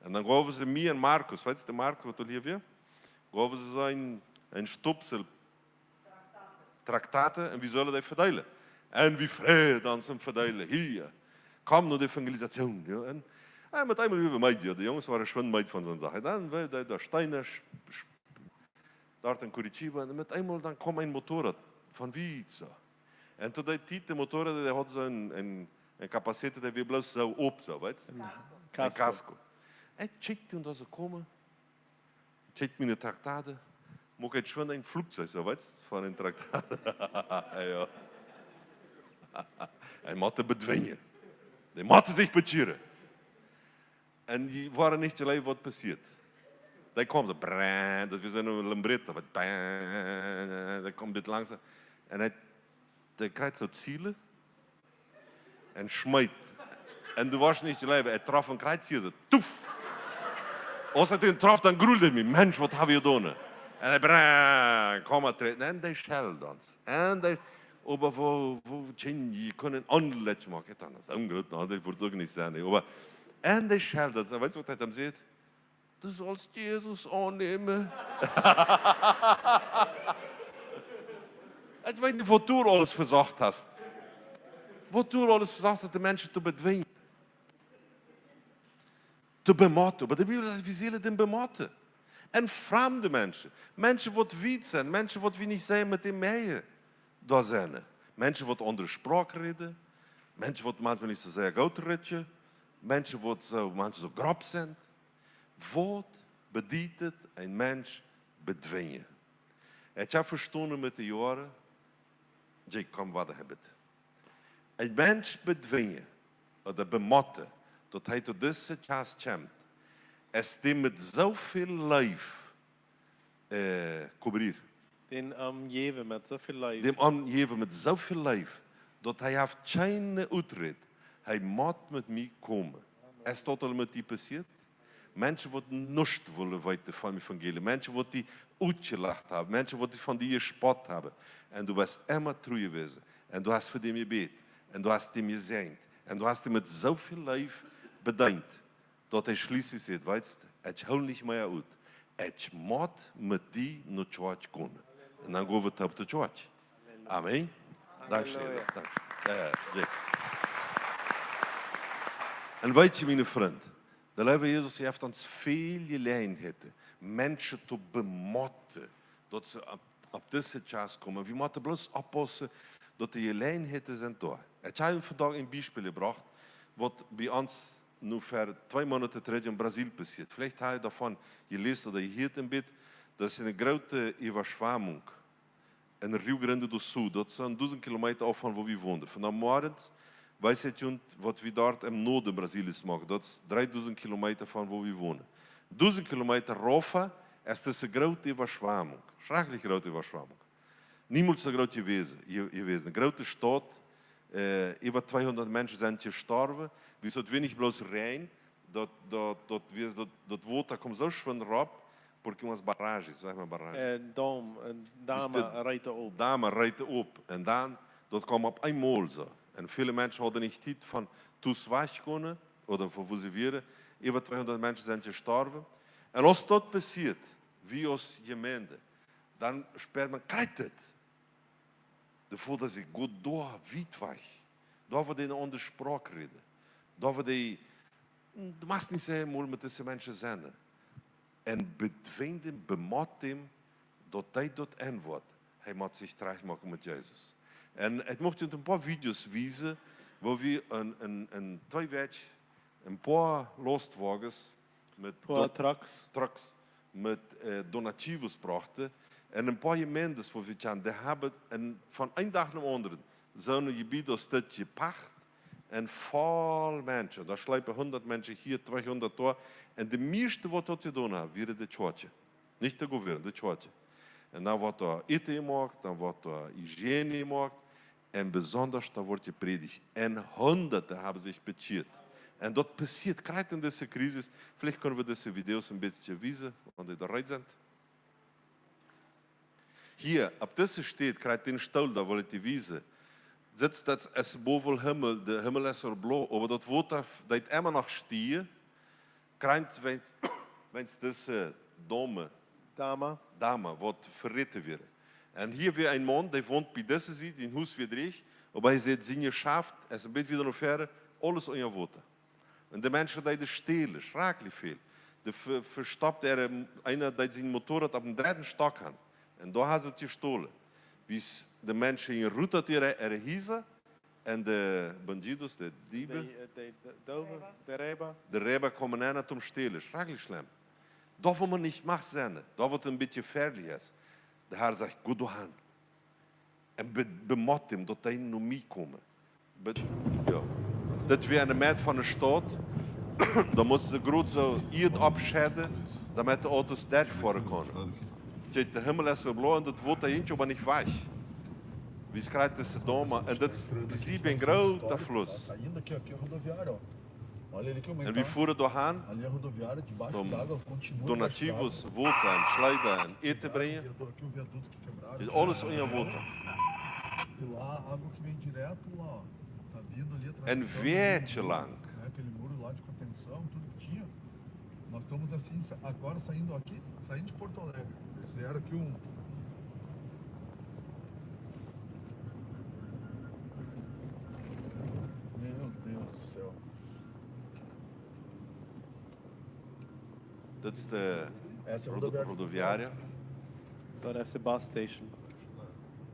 Und dann gaben sie mir und Markus, weißt du, Markus, was du hier wir? Gaben sie so ein Stupsel Traktate und wir sollen die verteilen. Und wie frei dann zum Verteilen. Hier, kam noch die Evangelisation. Ja. Und mit einmal über Meid, ja. Die Jungs waren schon Meid von so einer Sache. Dann war der Steiner, dort in Curitiba, und mit einmal dann kam ein Motorrad von Viza. Und zu der Zeit, der Motorrad, der hat so eine Kapazität, der wir bloß so oben, so, weißt du? Ein Casco. Er checkt und da so kommen, checkt meine Traktate, mag jetzt schon ein Flugzeug, so weißt du, von den Traktaten. Ja. Er musste bedwingen. Er musste sich bezieren. Und die waren nicht allein, was passiert. Die kommen so, brrrr, das wir sind nur ein Lambrett, aber der kommt ein bisschen langsam. Und der kriegt so Ziele und schmeißt. Und du warst nicht allein, er traf und kriegt hier so, tuff. Als er den traf, dann grühlt er mich, Mensch, was habe ich getan? Und er brrrr, komm mal treten. Und der schellt uns. Und der, aber wo die können anletsch machen. Das ist ungut, das würde ich nicht sagen. Aber und der schellt uns. Weißt du, was er dann sagt? Du sollst Jesus annehmen. Ich weiß nicht, wo du alles versagt hast. Wo du alles versagt hast, die Menschen zu bedwingen. Zu bematten. Aber die Bibel sagt, wie sollen denn bematten? Und fremde Menschen. Menschen, die weit sind. Menschen, die wir nicht sehen mit dem Meer da sind. Menschen, die andere Sprache reden. Menschen, die manchmal nicht so sehr gut reden. Menschen, die manchmal so grob sind. Wat bedeutet ein Mensch bedwingen? Ich habe verstanden mit den Jahren, Jake, komm, warte bitte. Ein Mensch bedwingen oder bematten, dat hij tot deze Chance kommt, es dem mit so viel Life cobrir. Den Jewe mit so viel Life. Dem Jewe mit so viel Life, dat hij heeft keine Uitred. Hij moet met mij komen. Is dat al met die passiert? Menschen, die nicht wollen weiter vom Evangelium. Menschen, die die ausgelacht haben. Menschen, die von dir gespott haben. Und du bist immer treu gewesen. Und du hast für den gebeten. Und du hast ihm gesehen. Und du hast ihm mit so viel Life bedankt, dass er schließlich sagt, weißt du, ich hol nicht mehr aus. Ich muss mit dir nach Church kommen. Und dann gehen wir auf die Church. Amen. Dankjewel. Dank. Jack. En weet je, mijn vriend, de Heer Jezus heeft ons veel gelegenheden mensen te bemotten dat ze op deze chance komen. We moeten bloos oppassen dat de gelegenheden zijn daar. Ik heb vandaag een Beispiel gebracht, wat bij ons nu voor 2 maanden terug in Brazil passiert. Vielleicht heb je davon gelezen oder gehört ein bisschen. Das ist eine große Überschwemmung in Rio Grande do Sul. Das sind 1000 Kilometer af van wo wir wohnen. Von der morgens weiß ich nicht, was wir dort im Norden Brasiliens machen. Das ist 3000 Kilometer von wo wir wohnen. 1000 Kilometer rauf ist das eine große Überschwemmung. Schrecklich große Überschwemmung. Niemals so groß gewesen. Eine große Stadt. Über 200 Menschen sind gestorben. Wir sind wenig bloß rein. Das Wasser kommt so schön rauf. Porque umas barragens, zeg maar barragens. Dame rijdt op. Dame rijdt op. En dan, dat kwam op eenmaal zo. En viele Menschen hadden niet tijd van toeswacht kunnen, oder voor wo sie wären. Über 200 Menschen sind gestorben. En als dat passiert, wie als Gemeinde, dann sperrt man, krijgt het. Daarvoor dat ze goed door, weit weg. Daar waar die een andere spraak reden. Daar waar die, du machst niet zeggen, moet met deze mensen zijn. En bedwingt hem, bemat hem, dat hij dat antwoord. Hij moet zich terechtmaken met Jezus. En ik mocht je een paar video's wijzen, waar we een 2 weken, een paar lastwagens met trucks met donativos brachten. En een paar gemeentes, waar we gaan, die hebben van een dag naar de andere zo'n gebied als dit gepacht. En vol mensen, daar slijpen 100 mensen hier, 200 daar. En de meeste wat dat gedaan hebben, waren de tjootje. Niet de gouverne, de tjootje. En dan wordt er eten gemaakt, dan wordt er hygiëne gemaakt. En besonders, dan wordt gepredigt. En honderden hebben zich bekeerd. En dat passiert, krijgt in deze crisis. Vielleicht kunnen we deze video's een beetje wijzen, wanneer die eruit zijn. Hier, op deze steed, krijgt een stoel, daar wil ik die wijzen. Sitzt dat es boven de Himmel, de Himmel is er blauw. Aber dat water, dat immer nog stiert. Krijgt, wenn es diese Dame wat verreten werden. En hier weer een man, die woont bij deze zijde, in huis weer dreig, aber hij zegt, zijn geschaft, er is een beetje wieder naar verder, alles on je water. En de mensen die stelen, schrakelijk veel. De verstapt einer, die zijn motorrad op een 3. Stock had. En daar had ze het gestolen. Wie de mensen in route ihre hiezen, en de bandidos, de dieven, de Räber kommen einer zum Stehlen. Schrecklich schlimm. Da, wo man nicht macht, da, wo es ein bisschen gefährlich ist, der Herr sagt, gut an. Und bemott ihm, dass er noch mitkommen. Ja. Das wäre eine Meid von der Stadt. Da muss sie gut so Erd abschäden, damit die Autos durchfahren können. Der Himmel ist so blau und das Wasser ist aber nicht weich. Wie es krijgt deze doma. En dat is een grote fluss. En we voeren doorheen om donativos, water en slijden en eten te brengen. Is alles in je water. En weetje lang. Nós estamos assim, agora saindo aqui, saindo de Porto Alegre. Eles vieram aqui Meu Deus do céu. Dit is de rodoviária. Daar is de bus station.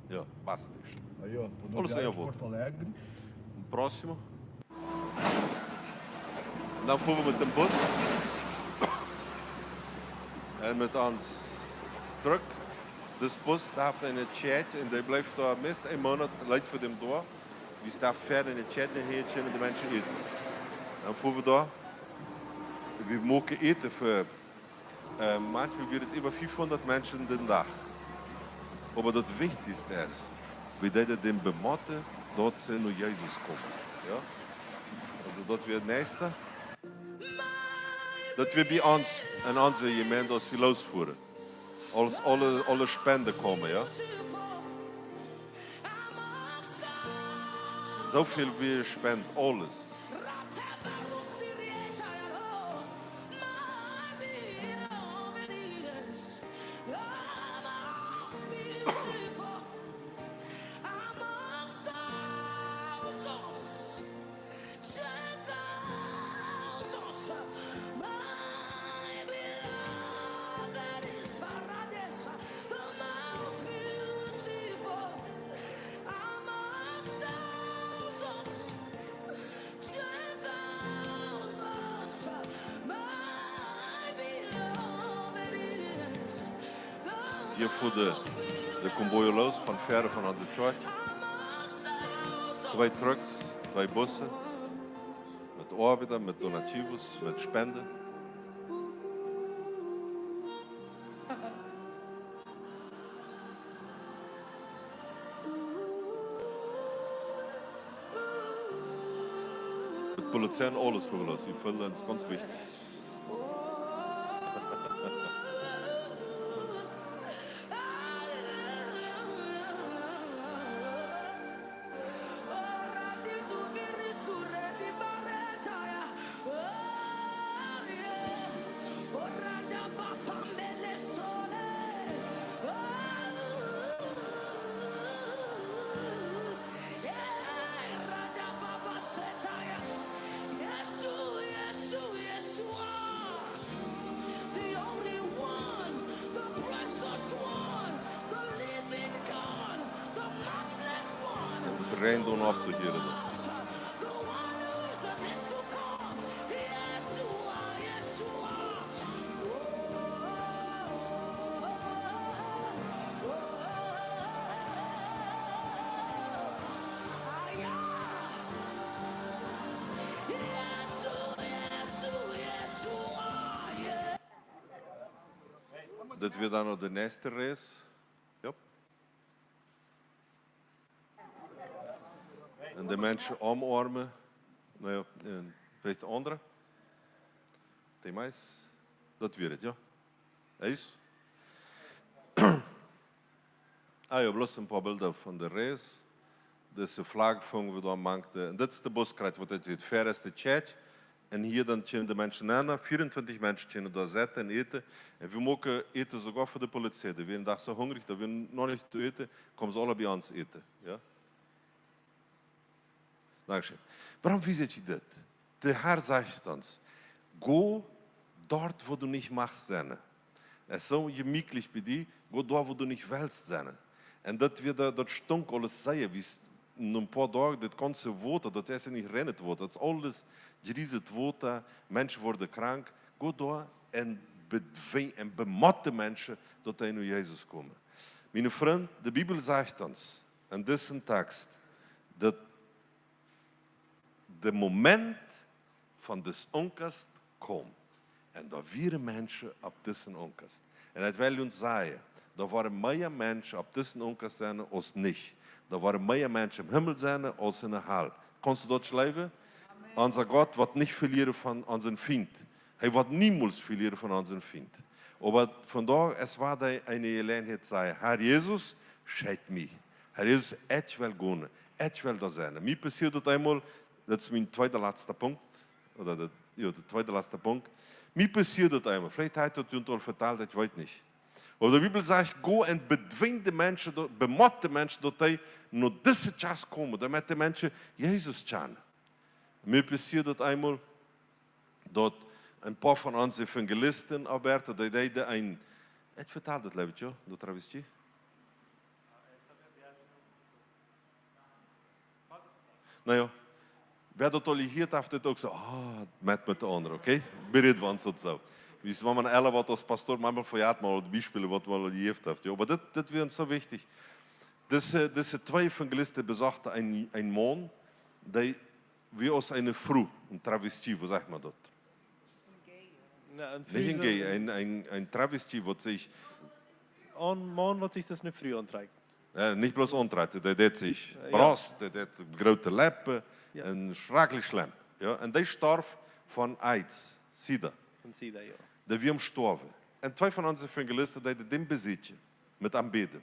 Ja, bus station. Aí, ó, Alles in je rodoviária de water. Porto Alegre. Próximo. Dan voeren we met een bus. En met ons truck. Dus bus staat in het chat en die blijft daar meestal een maand, leidt voor hem door. Die staat verder in het chat en hier en de mensen eten. Dan voeren we daar. We mogen eten voor, manchmal wird es über 500 Menschen den Tag. Aber das Wichtigste ist, wir dürfen den bemotten, dort sind nur Jesus kommen. Ja? Also dort wird nächster. Dat we bij ons en onze gemeente als we losvoeren. Als alle spenden komen, ja. Zoveel weer spend, alles. Hier voor de convoy van verre van onze church. 2 trucks, 2 bussen. Met Arbeiter, met donativos, met Spenden. Met politie en alles voorgelaten. Ik vind dat ganz wichtig. Rein doen op te hier. Dit weer dan nog de nächste race. Yep. En de mensen omarmen. Nou ja, en vielleicht de andere. Thema is, dat weer het, ja. Is. Ah ja, bloß een paar beelden van de race. Dus de vlag vangen we dan maakten. En dit is de buskruid, wat het zit. Ver is de chat. En hier dan komen de mensen aan, 24 mensen kunnen daar zitten en eten. En we mogen eten sogar voor de politie. Die zijn dag zo hungrig, dat we nog niet te eten, komen ze alle bij ons eten. Ja? Dankeschön. Waarom weet je dit? De Herr zegt ons, go dort, wo du nicht magst zijn. Es ist so gemütlich bei dir, go dort, wo du nicht willst zijn. En dat we dat stunk alles zeggen, wie in een paar dagen, dit ganze water, dat is niet rennet wordt. Dat is alles griezet water, mensen worden krank. Go daar en bematte mensen dat hij naar Jezus komen. Mijn vriend, de Bijbel zegt ons, en dit is een tekst, dat de moment van des onkast komt. En dat vieren mensen op deze onkast. En het wil ons zeggen, dat waren meer mensen op deze onkast zijn als niet. Dat waren meer mensen im Himmel zijn als in de hel. Kannst du dat schrijven? Unser Gott wird nicht verlieren von unserem Feind. Er wird niemals verlieren von unserem Feind. Aber von da, es war da eine Gelegenheit, sei, Herr Jesus, scheid mich. Herr Jesus, ich will gehen, ich will da sein. Mir passiert das einmal, das ist mein zweiter letzter Punkt, oder der zweite letzte Punkt. Mir passiert das einmal, vielleicht hat das Juntor verteilt, ich weiß nicht. Aber die Bibel sagt, go und bedwing die Menschen, bemot die Menschen, dass die nur diese Chance kommen, damit die Menschen Jesus kennen. Mir passiert das einmal, dass ein paar von uns Evangelisten, Alberta, die deden ein, ich vertel das, Levitje, du travestie. Nou ja, wer dat al hier heeft het ook zo, met de anderen, oké? Bereid van zo. Wie wenn man alle wat als Pastor manchmal verjährt mal die Beispiele, was man hier heeft. Ja, aber das wäre uns so wichtig. Diese 2 Evangelisten besuchten einen Mann, der wie aus einer Frau, ein Travestie, wo sagt man das? Nicht ein Gay, ein Travestie, was sich... Ein Mann, was sich das nicht früh anträgt. Nicht bloß anträgt, der hat sich Brust, der hat große Lippen, und schrecklich schlimm. Ja? Und der starb von AIDS, SIDA. Von SIDA, ja. Der wir gestorben. Und 2 von unseren Evangelisten, die den besitzen, mit Anbeten.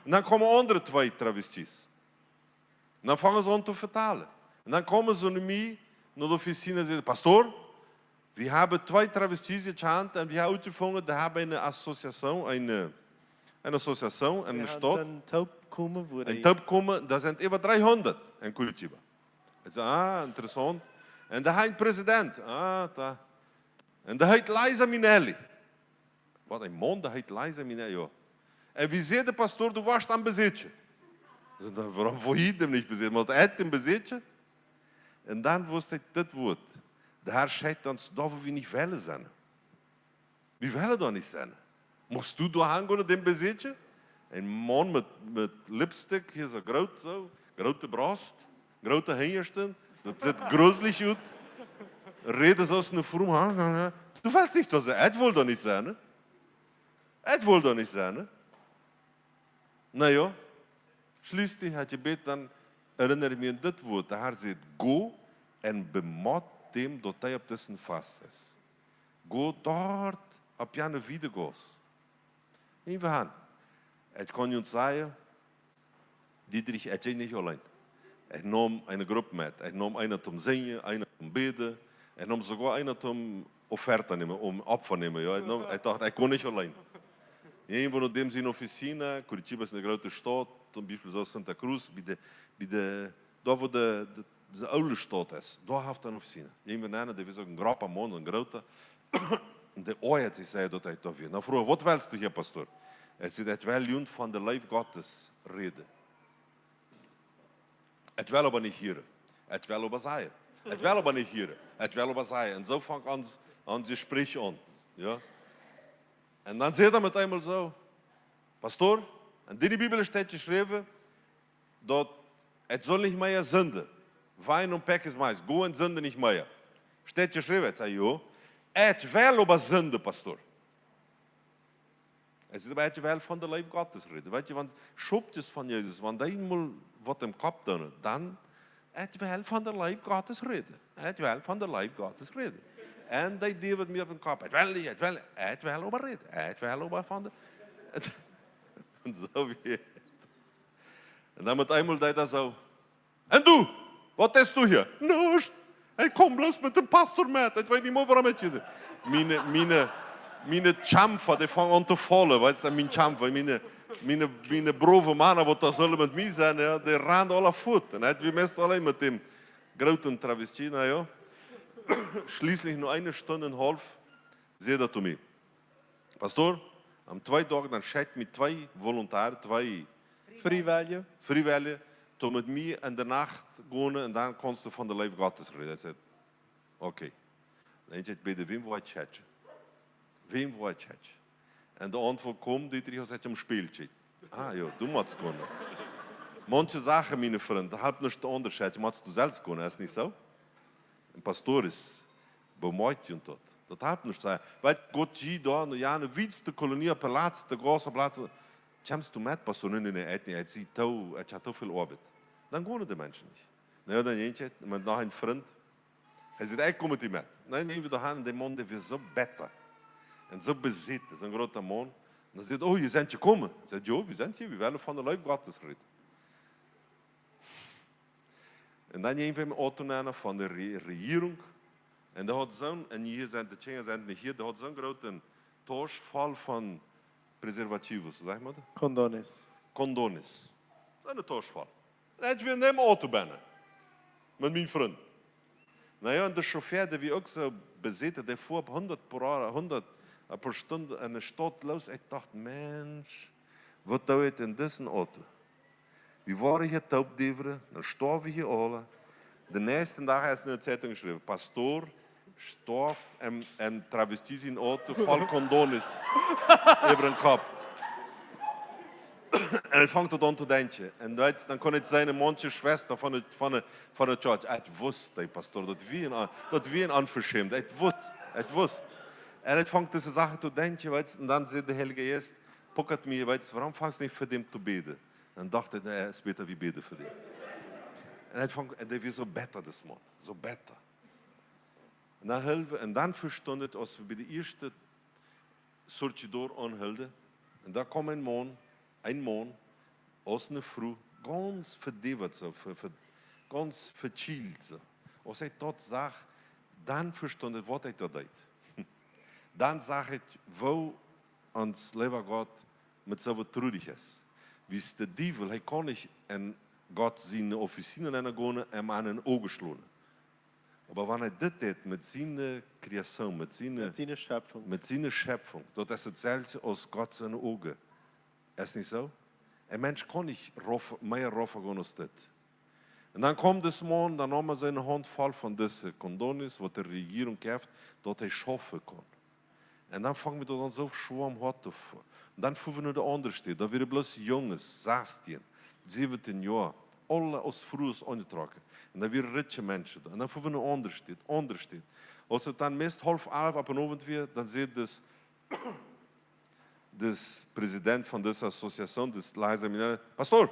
Und dann kommen andere 2 Travesties. Und dann fangen sie an zu vertalen. Und dann kommen sie zu mir, naar de officina und sagen, Pastor, wir haben 2 Travestis gechant und wir haben uitgevonden, wir haben eine Association, eine Association, eine Stadt. Ein Taub kommen, da sind über 300 in Curitiba. Ich sage, interessant. Und da hat ein Präsident, da. Und der heißt Liza Minnelli. Wat een man, der heißt Liza Minnelli, ja. Und wie zei de Pastor, du warst am Besitzen. Ich sage, warum war ich dem nicht besitzen? Want hij hat den Besitzen. Und dann wusste ich das Wort. Der Herr scheidt uns da, wo wir nicht wollen sein. Wir wollen da nicht sein. Musst du da hängen in dem Besitje? Ein Mann mit Lipstick, hier so grote Brust, grote Hängerchen, das sieht gruselig aus. Redet aus einer Frau, du weißt nicht, dass will doch nicht sein, ne? Will doch nicht sein, ne? Naja, schließlich hat gebeten, dann erinnere ich mich an das Wort, der Herr sagt, go en bemot dem, dat hij op tussen vast is. Go dort, op jane video's. En we gaan. Het kon je ons zeggen, Dietrich, het is niet alleen. Hij nam een groep met. Hij nam een om zingen, een om bidden. Hij nam sogar een om offerte nemen, om opnemen. Ja. Hij dacht, hij kon niet alleen. Een van dem zijn officina, Curitiba is een grote stad, zum Beispiel zo Santa Cruz, daar waar de oude stad is, daar heeft hij een officina. Een van hen, dat is ook een grote man, een grote. En de ooit zei dat hij dat weer. Nou vroeg, wat wilst u hier, pastoor? Hij zei, het wil junt van de lijf Gottes reden. Het wil aber niet hier. Het wil aber zijn. Het wil aber niet hier. Het wil aber zijn. En zo vangt aan het gesprek aan. Ja? En dan zegt hij met eenmaal zo, pastoor, in die Bibel staat geschreven, dat het zal niet meer zonde. Wein und Pech ist meist. Go und Sünde nicht mehr. Steht geschrieben, jetzt sage ich, jo. Et wel über Sünde, Pastor. Es ist aber et wel von der Leib Gottes reden. Weißt du, wenn schubt es von Jesus, wenn da einmal was im Kopf tun, dann et wel von der Leib Gottes reden. Et wel von der Leib Gottes reden. En die wird mir auf den Kopf. Et wel über reden. Et wel über von der... Und so wie... Und dann mit einmal da so, und du? Was tust du hier? Nichts. Ich komm bloß mit dem Pastor mit. Ich weiß nicht mehr, warum ich hier meine Kämpfer, die fangen an zu fallen. Weißt du, meine Kämpfer, meine brave Männer, die da sollen mit mir sein, ja, die rennen alle Fuß. Und wir müssen allein mit dem großen Travestie, naja. Schließlich nur 1 Stunde und eine halbe, sagt er zu mir, Pastor, am 2 Tagen, dann schickt mir 2 Volontäre, 2 Freiwillige, to met mij in de nacht gaan en dan kon ze van de lijf Gottes reden. Hij zei, oké. Dan zei hij, wem wil je chatten? Wem wil je chatten? En de antwoord komt, Dietrich, als hij speelt. Ah ja, du musst gaan. Manche Sachen, meine Freunde, hat nicht der Unterschied. Musst du selbst gehen, ist nicht so? Ein Pastor ist bemoeit und tot. Das hat nicht so. Weil Gott geht da, ja, eine wichtigste Kolonie, Platz, der große Platz. Kommst du mit, Pastor? Nein, het hat so viel Arbeit. Dann gehen die Menschen nicht. Nou, dan eentje, met nog een vriend. Hij zegt, ik kom met die met. Dan nemen we de hand, die man die weer zo beter. En zo bezit, dat is een grote man. Dan zegt hij, oh, je bent gekomen. Hij zegt, ja, we zijn hier, we willen van de lijf Gottes reden. En dan nemen we een auto van de regering. En dat had zo'n, en hier zijn de Tjechen zijn niet hier, dat had zo'n grote toos vol van preservativos, zeg maar. Condones. Condones. Dat is een toos vol. En dan hebben we een auto binnen. Met mijn vriend. Nou ja, en de chauffeur, die we ook zo bezitten, die voer op 100 per stunde in de stad los. Ik dacht, mens, wat doe je in deze auto? We waren hier taubdeveren, dan staan we hier alle. De nächste dag is in de Zeitung geschreven, Pastor stofft en travesties in auto vol condones over een kop. En hij vangt het aan te denken. En dan kon het zijn, manche Schwester van de church. Het wist, Pastor, dat we een onverschämt. Het wist. En hij vangt deze zaken te denken. En dan zei de Heilige Geest, pocket me, waarom vangst je niet voor hem te bidden? En dacht hij, nee, het is beter wie bidden voor hem. En hij vangt, en hij was zo beter, das man. Zo beter. En dan helpen, en dan verstond het, als we bij de eerste soortje door aanhielden. En daar kwam een man, als een vrouw, ganz verdeverd, ganz verchillt. Als hij dat zag, dan verstond het wat hij dat deed. Dan zag ik, wo ons lieber Gott met zoveel trudig is. Wie is de duivel, hij kon niet en Gott zijn officinen gaan en aan een ogen slaan. Aber wenn er das tut, mit seiner Kreation, mit seiner Schöpfung, dat is hetzelfde als Gott seine Augen. Ist nicht so? Ein Mensch kann nicht mehr rauf gehen als das. Und dann kommt das Mann, dann haben wir seine Hand voll von diesen Kondonis, was die Regierung kauft, dass er schaffen kann. En dan vangen we dat ons zo schwarm hard af. En dan voelen we naar de andere steden. Dan weer bloos jongens, 16, 17 jaar. Alle als vroeger aangetrokken. En dan weer rijke mensen. En dan voelen we naar de andere steden. Als het dan meest 10:30 op een avond weer, dan zit dus president van deze associatie, dus Liza Minel, Pastor,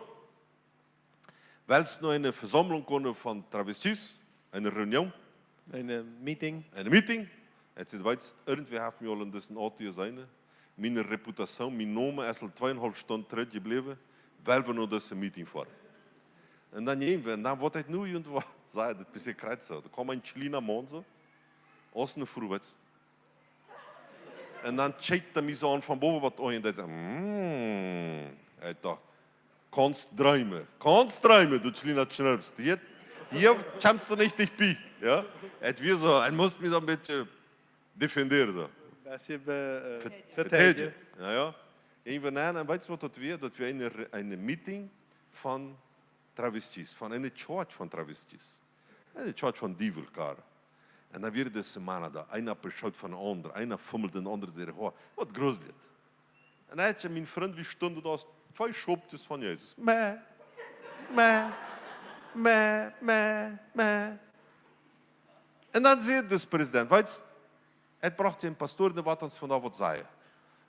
willst du noch eine Versammlung kommen von Travestis, eine Reunion? Eine Meeting. Eine Meeting. Hij zei, weet je, irgendwie heeft mij al in deze auto zijn. Mijn reputatie, mijn naam is al 2,5 stunden teruggebleven, weil we naar deze meeting voeren. En dan gingen we, en dan wordt het nu irgendwo, zei het, bis je krijgt zo. Er kwam een Chilena man zo, als een vrouw, weet je. En dan checkt hij mij zo aan van boven wat aan en hij zei, hij dacht, kannst träumen, du Chilena Schnurps. Hier kommst du nicht bei. Ja? Het weer zo, hij moest me dan een beetje defenderen. Zo. Verteidigen. Ja, ja. En weet je wat dat weer? Dat we een meeting van travestis, van een church van travestis. Een church van dievelkar. En dan weer de semana daar. Einer beschaut van de ander, einer fummelt de ander zijn haar. Wat gruselig. En hij had mijn vriend, wie stonden daar 2 schopjes van Jezus. Meh. En dan zegt de president, weet je, het bracht een pastoor wat ons vandaag wat zei.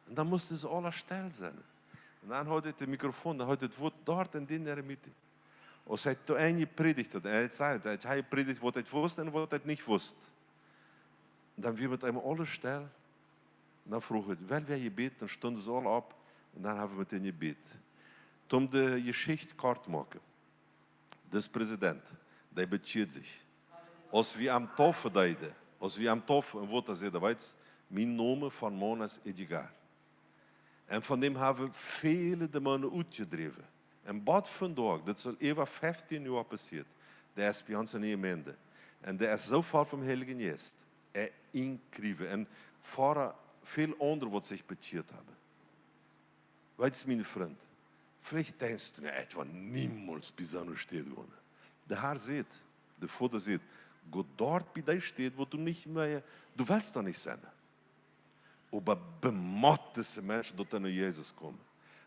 En dan moesten ze alle stil zijn. En dan had hij de microfoon, dan had hij het woord daar en in de meeting. Als hij toen een predigt had, en hij zei, hij predigt wat hij wist en wat hij niet wist. Dan weer met hem alle stil. En dan vroeg hij, wel wil je beten? Dan stonden ze alle op. En dan hebben we met hem gebeten. Om de geschichte kort te maken. Dus president, die becheert zich. Als we am Taufe deiden, als we am Taufe een woord zeiden, weet je, mijn naam van man is Edgar. En van dem hebben vele de mannen uitgedreven. En wat vandaag, dat is al even 15 jaar passiert, der is bij ons in de gemeente. En der is zo vol van Heilige Geest. Inkriegen. En voor veel anderen wat zich becheert hebben. Weet je, mijn vriend, vielleicht denkst du, het was niemals bij zo'n stad wonen. De Herr zegt, de Vater zegt, Gott dort bei dir steht, wo du nicht mehr, du willst da nicht sein. Aber bemacht diese Menschen, dass nach Jesus kommen.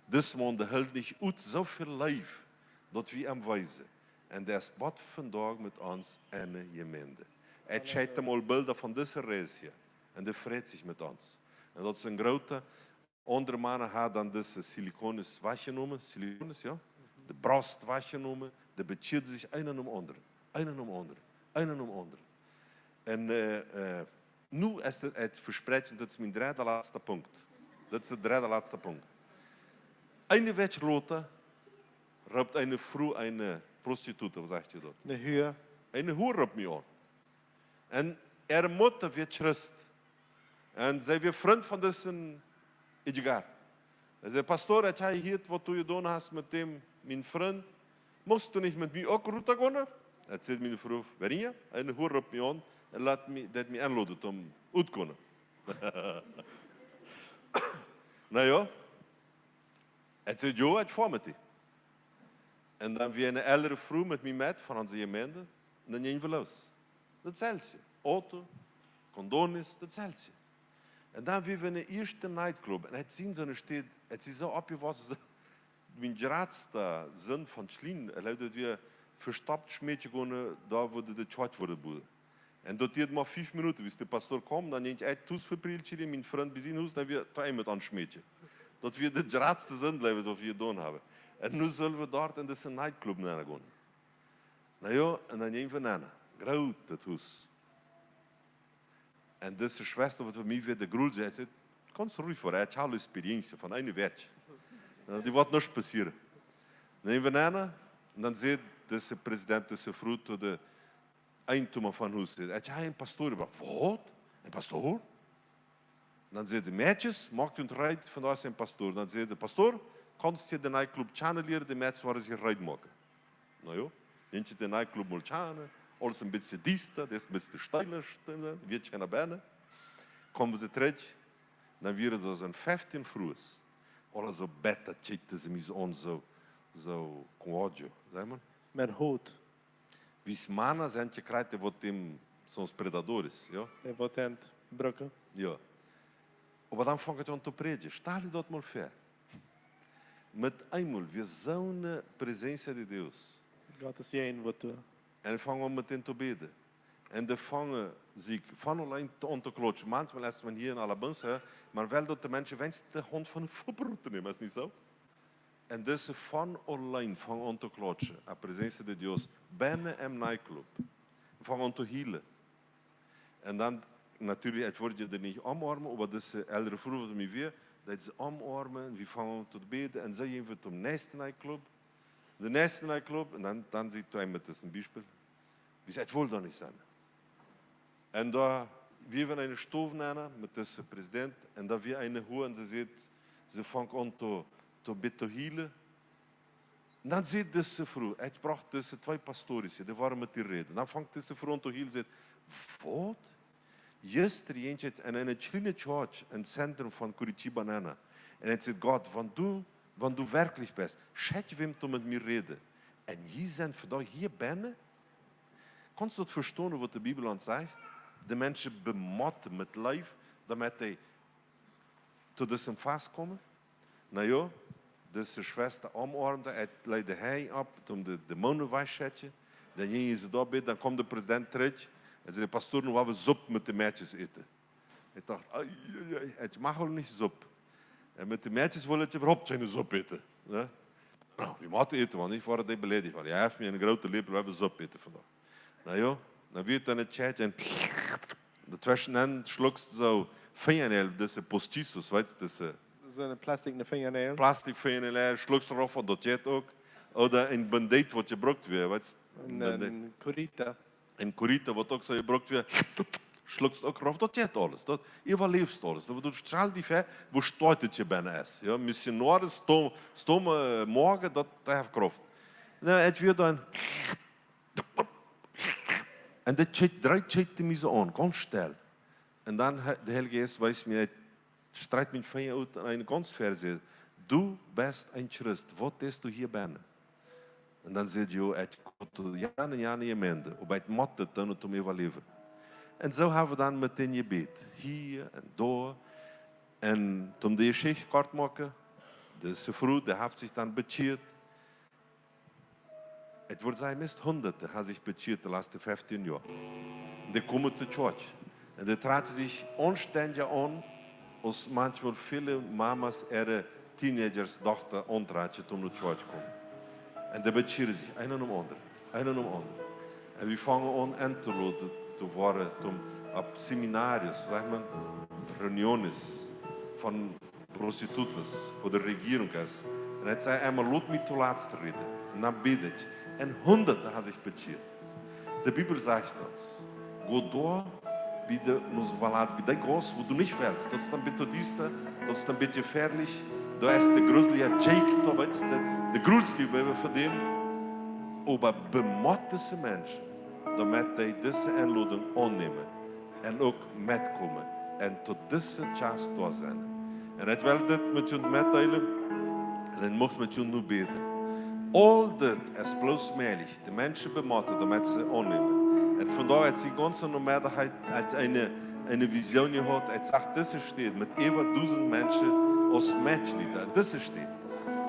Das man, der hält nicht ut so viel Leib, dass wir am weisen. Und der ist bad vandaag mit uns eine Gemeinde. Er zeigt mal Bilder von dieser Reise hier. Und der freut sich mit uns. Und das ist ein großer, andere Männer haben dann diese Silikonis wahrgenommen, Silikonis, ja? De Brust wahrgenommen, der becheert sich einen um anderen. Einen um anderen. Einen um anderen. En nu is het verspreiden, dat is mijn derde laatste punt. Dat is de derde laatste punt. Eine Wetschrote roept eine vrouw, eine prostitute, wat zegt je dat? Een huur. Eine Hure roept me aan. En haar moeder werd Christ. En zij werd vriend van deze Edgar. Hij zei, Pastor, heb jij hier wat du gedaan hast met dem, mijn vriend? Moest du niet met mij ook route gaan? Het zegt mijn vrouw, waarin je? En hoe roept me aan en laat me aanladen om uit te kunnen. Nou ja, het zegt, ja, het voor met die. En dan weer een oudere vrouw met mij met van onze gemeente. En dan gingen we los. Datzelfde. Auto, condones, datzelfde. En dan weer een eerste nightclub. En het zien ze steht, het is zo opgewassen. Mijn grootste zin van Schlien, dat we verstapt schmeetje gaan, daar wo de church wordt boeren. En dat duurt maar 5 minuten. Als de pastoor komt, dan neemt hij het toesverprieltje in mijn vriend bij zijn huis, dan weer twee met aan schmeetje. Dat we de grootste zin blijven dat we gedaan hebben. En nu zullen we daar in deze nightclub naar gaan. Nou ja, en dan nemen we naar. Groot, dat huis. En deze schwester, wat we mij weer de groel zei, zei, kom ruhig voor, hij heeft alle experientie van een weetje. Die wordt niks passeren. Dan nemen we naar, en dan zegt deze president, deze vrouw, tot de eindtoemer van huis, heb jij een pastoor gebracht? Wat? Een pastoor? Dan zegt de meisjes, maakt een rijdt, vandaag zijn pastoor. Dan zegt de pastoor, kannst je de nightclub channel leren, de meisjes waar ze rijdt maken. Nou ja, neemt je de nightclub mal channel, alles een beetje diester, dat is een beetje steiler, weet je naar binnen. Komen ze terug, dan weer er zo'n 15 vrouwen. Alles zo beter, checkten ze me zo kwaadje, zeg maar. Met hout. Wie mannen zijn gekrijgt, wat hem soms predadores, ja? Wat aan het brokken. Ja. Aber dann fange ich an zu predigen. Stell dir das mal vor. Mit einmal, wir so eine Präsenz de Deus. Gottes Jen wat toe. En ik vang om meteen te bidden. En de vangen zie ik van alleen te klotsen. Manchmal is men hier in Alabama, maar wel dat de mensen wensen de hond van een voorbroed te nemen, is niet zo? En deze van alleen van om te klotsen, a presença de Deus, binnen een nightclub, van om te healen. En dan, natuurlijk, het wordt je er niet omarmen, maar deze eldere vroeger van mij weer, dat ze omarmen, we vangen te bidden en ze even tot de nächste nightclub. De nächste nightclub, en dan ziet hij met een Beispiel, wie het wohl da nicht sein. En da wir eine Stufe nennen mit diesem Präsident, und da wir eine Hure, und sie sieht, sie fängt an zu healen. Und dann sieht diese Frau, ich brauche diese zwei Pastoren, die waren mit ihr reden. Dann fängt diese Frau an zu healen, und sagt, was? Gestern eentje in een kleine church in het centrum van Curitiba nennen. En hij zegt, Gott, wenn du wirklich bist, schätze wem du mit mir reden. Und hier sind vandaag hier binnen. Kannst du das verstehen, was die Bibel uns sagt? Die Menschen bemotten mit Leib, damit sie zu diesem Fass kommen. Na ja, diese Schwester omarmte, er leidde hij ab, um de Monden waschen. Dan gingen ze daar bij, dan komt de president terug. En zei de pastoor, nu gaan we soep met de meisjes eten. Ik dacht, het mag wel niet soep. En met de meisjes wil je überhaupt geen soep eten. Ja? Nou, we moeten eten, want ik word die beledigd. Jij heeft me een grote lepel, we hebben soep eten vandaag. Nou ja, dan weer dan het chat en dazwischen dann schluckst du so Fingernägel, diese Postizos, weißt du, diese so eine Plastik-Fingernägel. Plastik-Fingernägel, schluckst du drauf von das Chat auch. Oder ein Bandit, was gebraucht wird, weißt du? Ein Curita. Ein Curita, was auch so gebraucht wird, schluckst du auch drauf, das Chat alles. Das überlebst alles. Du strahlst die Fähigkeit, wo steuert je bijna ist. Ja, Missionare, stomme morgen, das hat Kraft. Na, het wird dann. En dat draait me zo aan, ganz stil. En dan de Heilige Geest wijst me, strijdt mijn vinger uit en een ganz verse. Du bist ein Christ, wat is du hier binnen? En dan zegt je, het komt jaren gemeenschap, op het matte dan om overleven. En zo hebben we dan meteen gebed, hier en daar. En om die geschichte kort te maken, deze vrouw, die heeft zich dan bekeerd. Het wordt zijn meest honderden, hij zich bekeerd de laatste 15 jaar. Die komen te church. En die traten zich onständig aan, als manchmal viele Mamas ihre Teenagers, Dochter aantraten om naar church te komen. En die bekeren zich, een om ander, een om ander. En we vangen aan te laten te worden op seminarios, zeg maar, reunions van prostitutes, voor de regering is. En het zei einmal, laat me te laatste reden. En dan bid ik. En honderden hebben zich bekeerd. De Bibel zegt ons, go door, bij de Musvalat, bij de gos, wo du nicht willst. Dat is dan Methodisten, dat is dan een beetje gefährlich. Da ist der gruselige Jake, da weißt du, der gruselige für den. Aber bemott diese Menschen, damit sie diese Einladung annehmen und auch mitkommen und tot diese Chance da zijn. En ik wil dit met jullie mitteilen en ik mag met jullie nu beten. All dit is bloß möglich, die Menschen bemotten, damit sie annehmen. Und von daher hat die ganze Mehrheit eine Vision gehabt, er sagt, das steht mit über 1000 Menschen als Matchleader, das steht.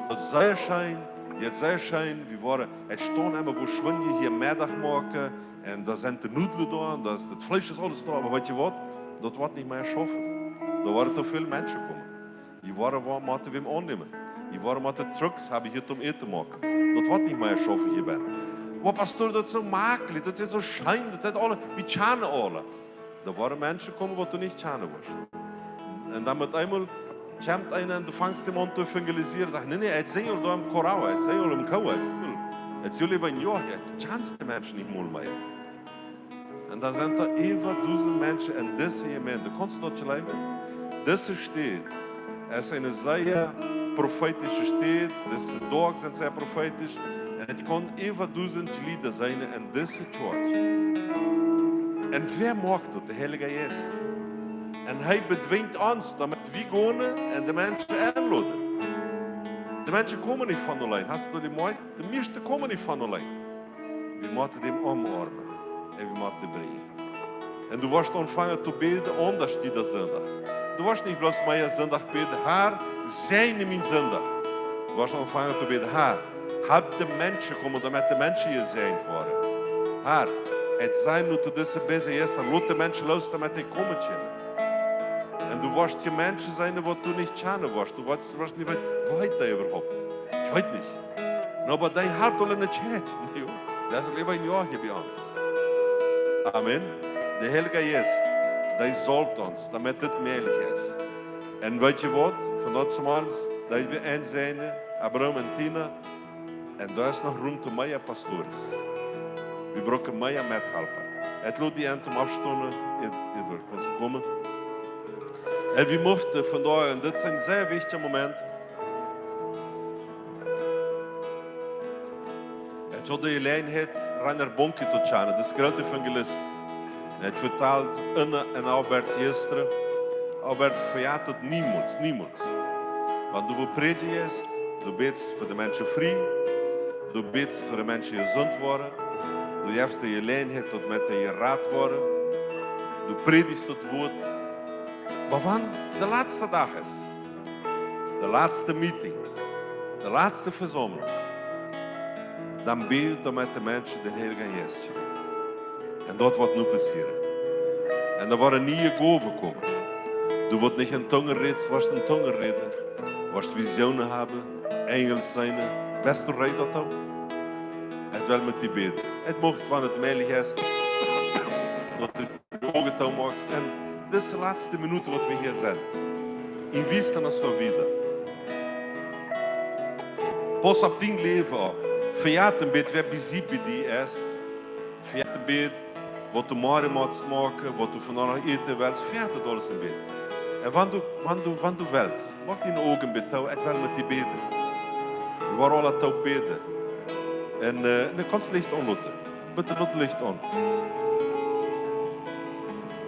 Das sei schein, jetzt sei schein, wie war es stehen immer, wo schwingen hier Mittag machen, und da sind die Nudeln da, und das Fleisch ist alles da, aber weißt du was, das wird nicht mehr schaffen. Da waren zu viele Menschen gekommen. Die waren wir ihm annehmen. Die waren mit den Trucks, habe ich hier zum Eten machen. Das wird nicht mehr schaffen hier bei. Aber Pastor, das ist so makelig, das ist so schein, das ist alle, wie Tschane alle. Da waren Menschen gekommen, wo du nicht Tschane warst. Und dann mit einmal kommt einer und du fängst ihm an zu evangelisieren, sagst, nee, jetzt sind wir da im Korau, jetzt sind wir im Kau, jetzt sind wir in Jahr, du kannst die Menschen nicht mal mehr. Und dann sind da über 1000 Menschen in dieser Gemeinde. Kannst du das leben? Das steht, es ist eine sehr prophetische Stadt, diese Tage sind sehr prophetisch. Und es kann über 1000 Lieder sein in dieser Church. Und wer mag das? Der Heilige Geist. Und er bedwingt uns, damit wir gehen und die Menschen einladen. Die Menschen kommen nicht von allein. Hast du die Meinung? Die meisten kommen nicht von allein. Wir müssen dem umarmen. Und wir müssen bringen. Und du wirst anfangen zu beten, anders dieser Sonntag. du warst nicht bloß mein Sonntag beten, Herr, segne mein Sonntag. Du warst angefangen zu beten, Herr, help de mensen komen, damit de mensen gezegend worden. Herr, het zijn nu tot deze bezig is, dan laat de mensen los, damit die komen kunnen. En du warst die Menschen sein, die du nicht kennen warst. Du warst nicht weit, wo hat der überhaupt? Ich weiß nicht. Aber der hat alle nicht gehört. Das ist lieber ein Jahr hier bei uns. Amen. Der Heilige Geist, der sollt uns, damit das möglich ist. Und weet je wat? Van dat morgens, dat we einsehen, Abraham en Tina, en daar is nog ruimte voor mijn pastores. We brauchen meer methelpen. Het laat die eind om afstonden, hierdoor kan ze komen. En we mochten vandaag, en dit is een zeer wichtig moment, het had de gelegenheid, Rainer Bonke te kennen, de grote evangelist. Het vertelt Anne en Albert gisteren. Albert verjaart het niemand. Want du wil predigen is, du bidst voor de mensen vrij, du bidst voor de mensen gezond worden, du hebt de gelegenheid tot met de raad worden, du predigt het woord. Maar wanneer de laatste dag is, de laatste meeting, de laatste verzameling, dan bid je met de mensen de Heilige Geest. En dat wordt nu passeren. En er worden nieuwe gaven komen. Du wordt niet in tongen reden, was in tongen reden. Was visionen hebben, engels zijn. Best du rijdt dat dan? Het wel met die beden. Het mocht van het meilig is. Dat de ogen toe magst. En dit is de laatste minuut wat we hier zijn. In wie is dan als we wieder? Pas op die leven op. Verjaat een beetje, wie beziep die is. Verjaat een beetje. Wat du morgen moet maken, wat du vandaag nog eten wilt, verjaat het alles een beetje. En wanneer du wilt, maak die ogen bij touw, het wel met die beden. We waren alle touw beden. En dan kan het licht aanlaten. Bitte laat het licht aan.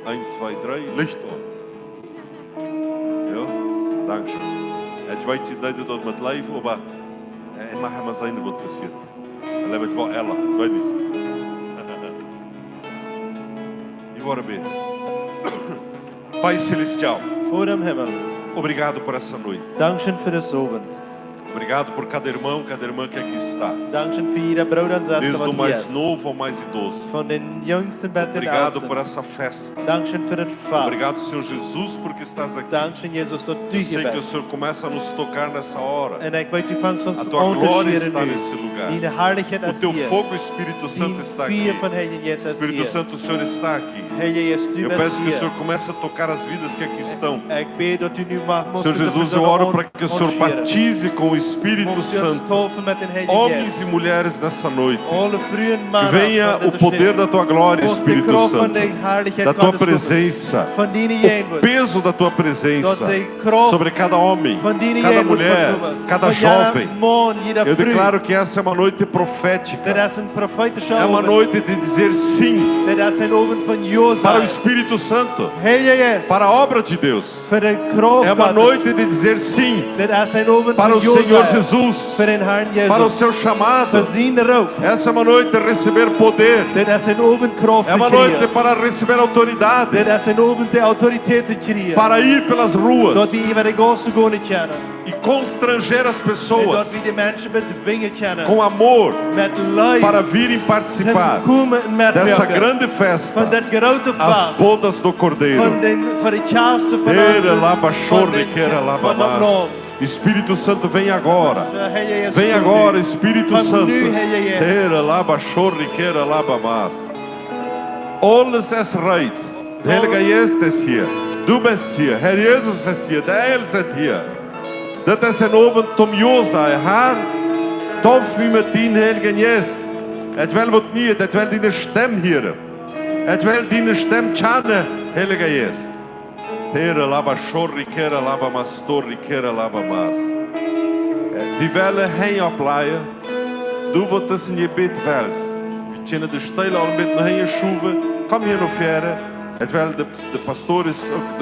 1, 2, 3, licht aan. Ja, dankjewel. Het weet je dat je dat met leven, maar het mag helemaal zijn wat passiert. Dan hebben we het wel ella, weet niet. E bora bem. Pai Celestial, Voor hem Himmel, obrigado por essa noite. dankzij voor de avond. Obrigado por cada irmão que aqui está. Dankzij voor iedere broeder en zuster Desde o wat hier mais is. novo ao mais idoso. Van de jongste tot de Obrigado por oudste. essa festa. Dankzij voor het feest. Obrigado, Senhor Jesus, porque estás aqui. Dankzij Jezus dat u Eu hier sei que o bent. Senhor começa a nos tocar nessa hora. En ik weet u vangt ons A tua glória está onderscheiden nesse lugar. nu. Die heiligheid O is teu hier. fogo, Espírito Santo, Die está aqui. vuur van Heilige Jezus is Espírito hier. Santo, o Senhor está aqui. Heilige Jezus, u Eu bent peço que o hier. Senhor comece a tocar as vidas que aqui estão. Ik bid dat u nu mag Senhor Jesus, eu oro para que o Senhor batize com o Espírito Santo homens e mulheres nessa noite. Que venha o poder da tua glória, Espírito Santo, da tua presença, o peso da tua presença sobre cada homem, cada mulher, cada jovem. Eu declaro que essa é uma noite profética. É uma noite de dizer sim para o Espírito Santo, para a obra de Deus. É uma noite de dizer sim para o Senhor Jesus, para o seu chamado. Essa é uma noite de receber poder. É uma noite para receber autoridade. Para ir pelas ruas e constranger as pessoas com amor para virem participar dessa grande festa, as bodas do Cordeiro. Espírito Santo, vem agora. Vem agora, Espírito Santo. Alles is right. De Heilige Geest is hier. Du bist hier. Herr Jesus is hier. De Heil zit hier. Dit is een avond om jou zijn. Herr, tof wie met die Heilige Geest. Het wil wat niet. Het wil die stem hier. Het wil die stem kennen, Heilige Geest. Tere laba shorri kera laba mastorri kera laba mas. Die willen heen opleiden. Doe wat tussen je bed welst. We kunnen de stijl al een beetje heen schuiven. Kom hier nog verder. Het wil de pastoor is ook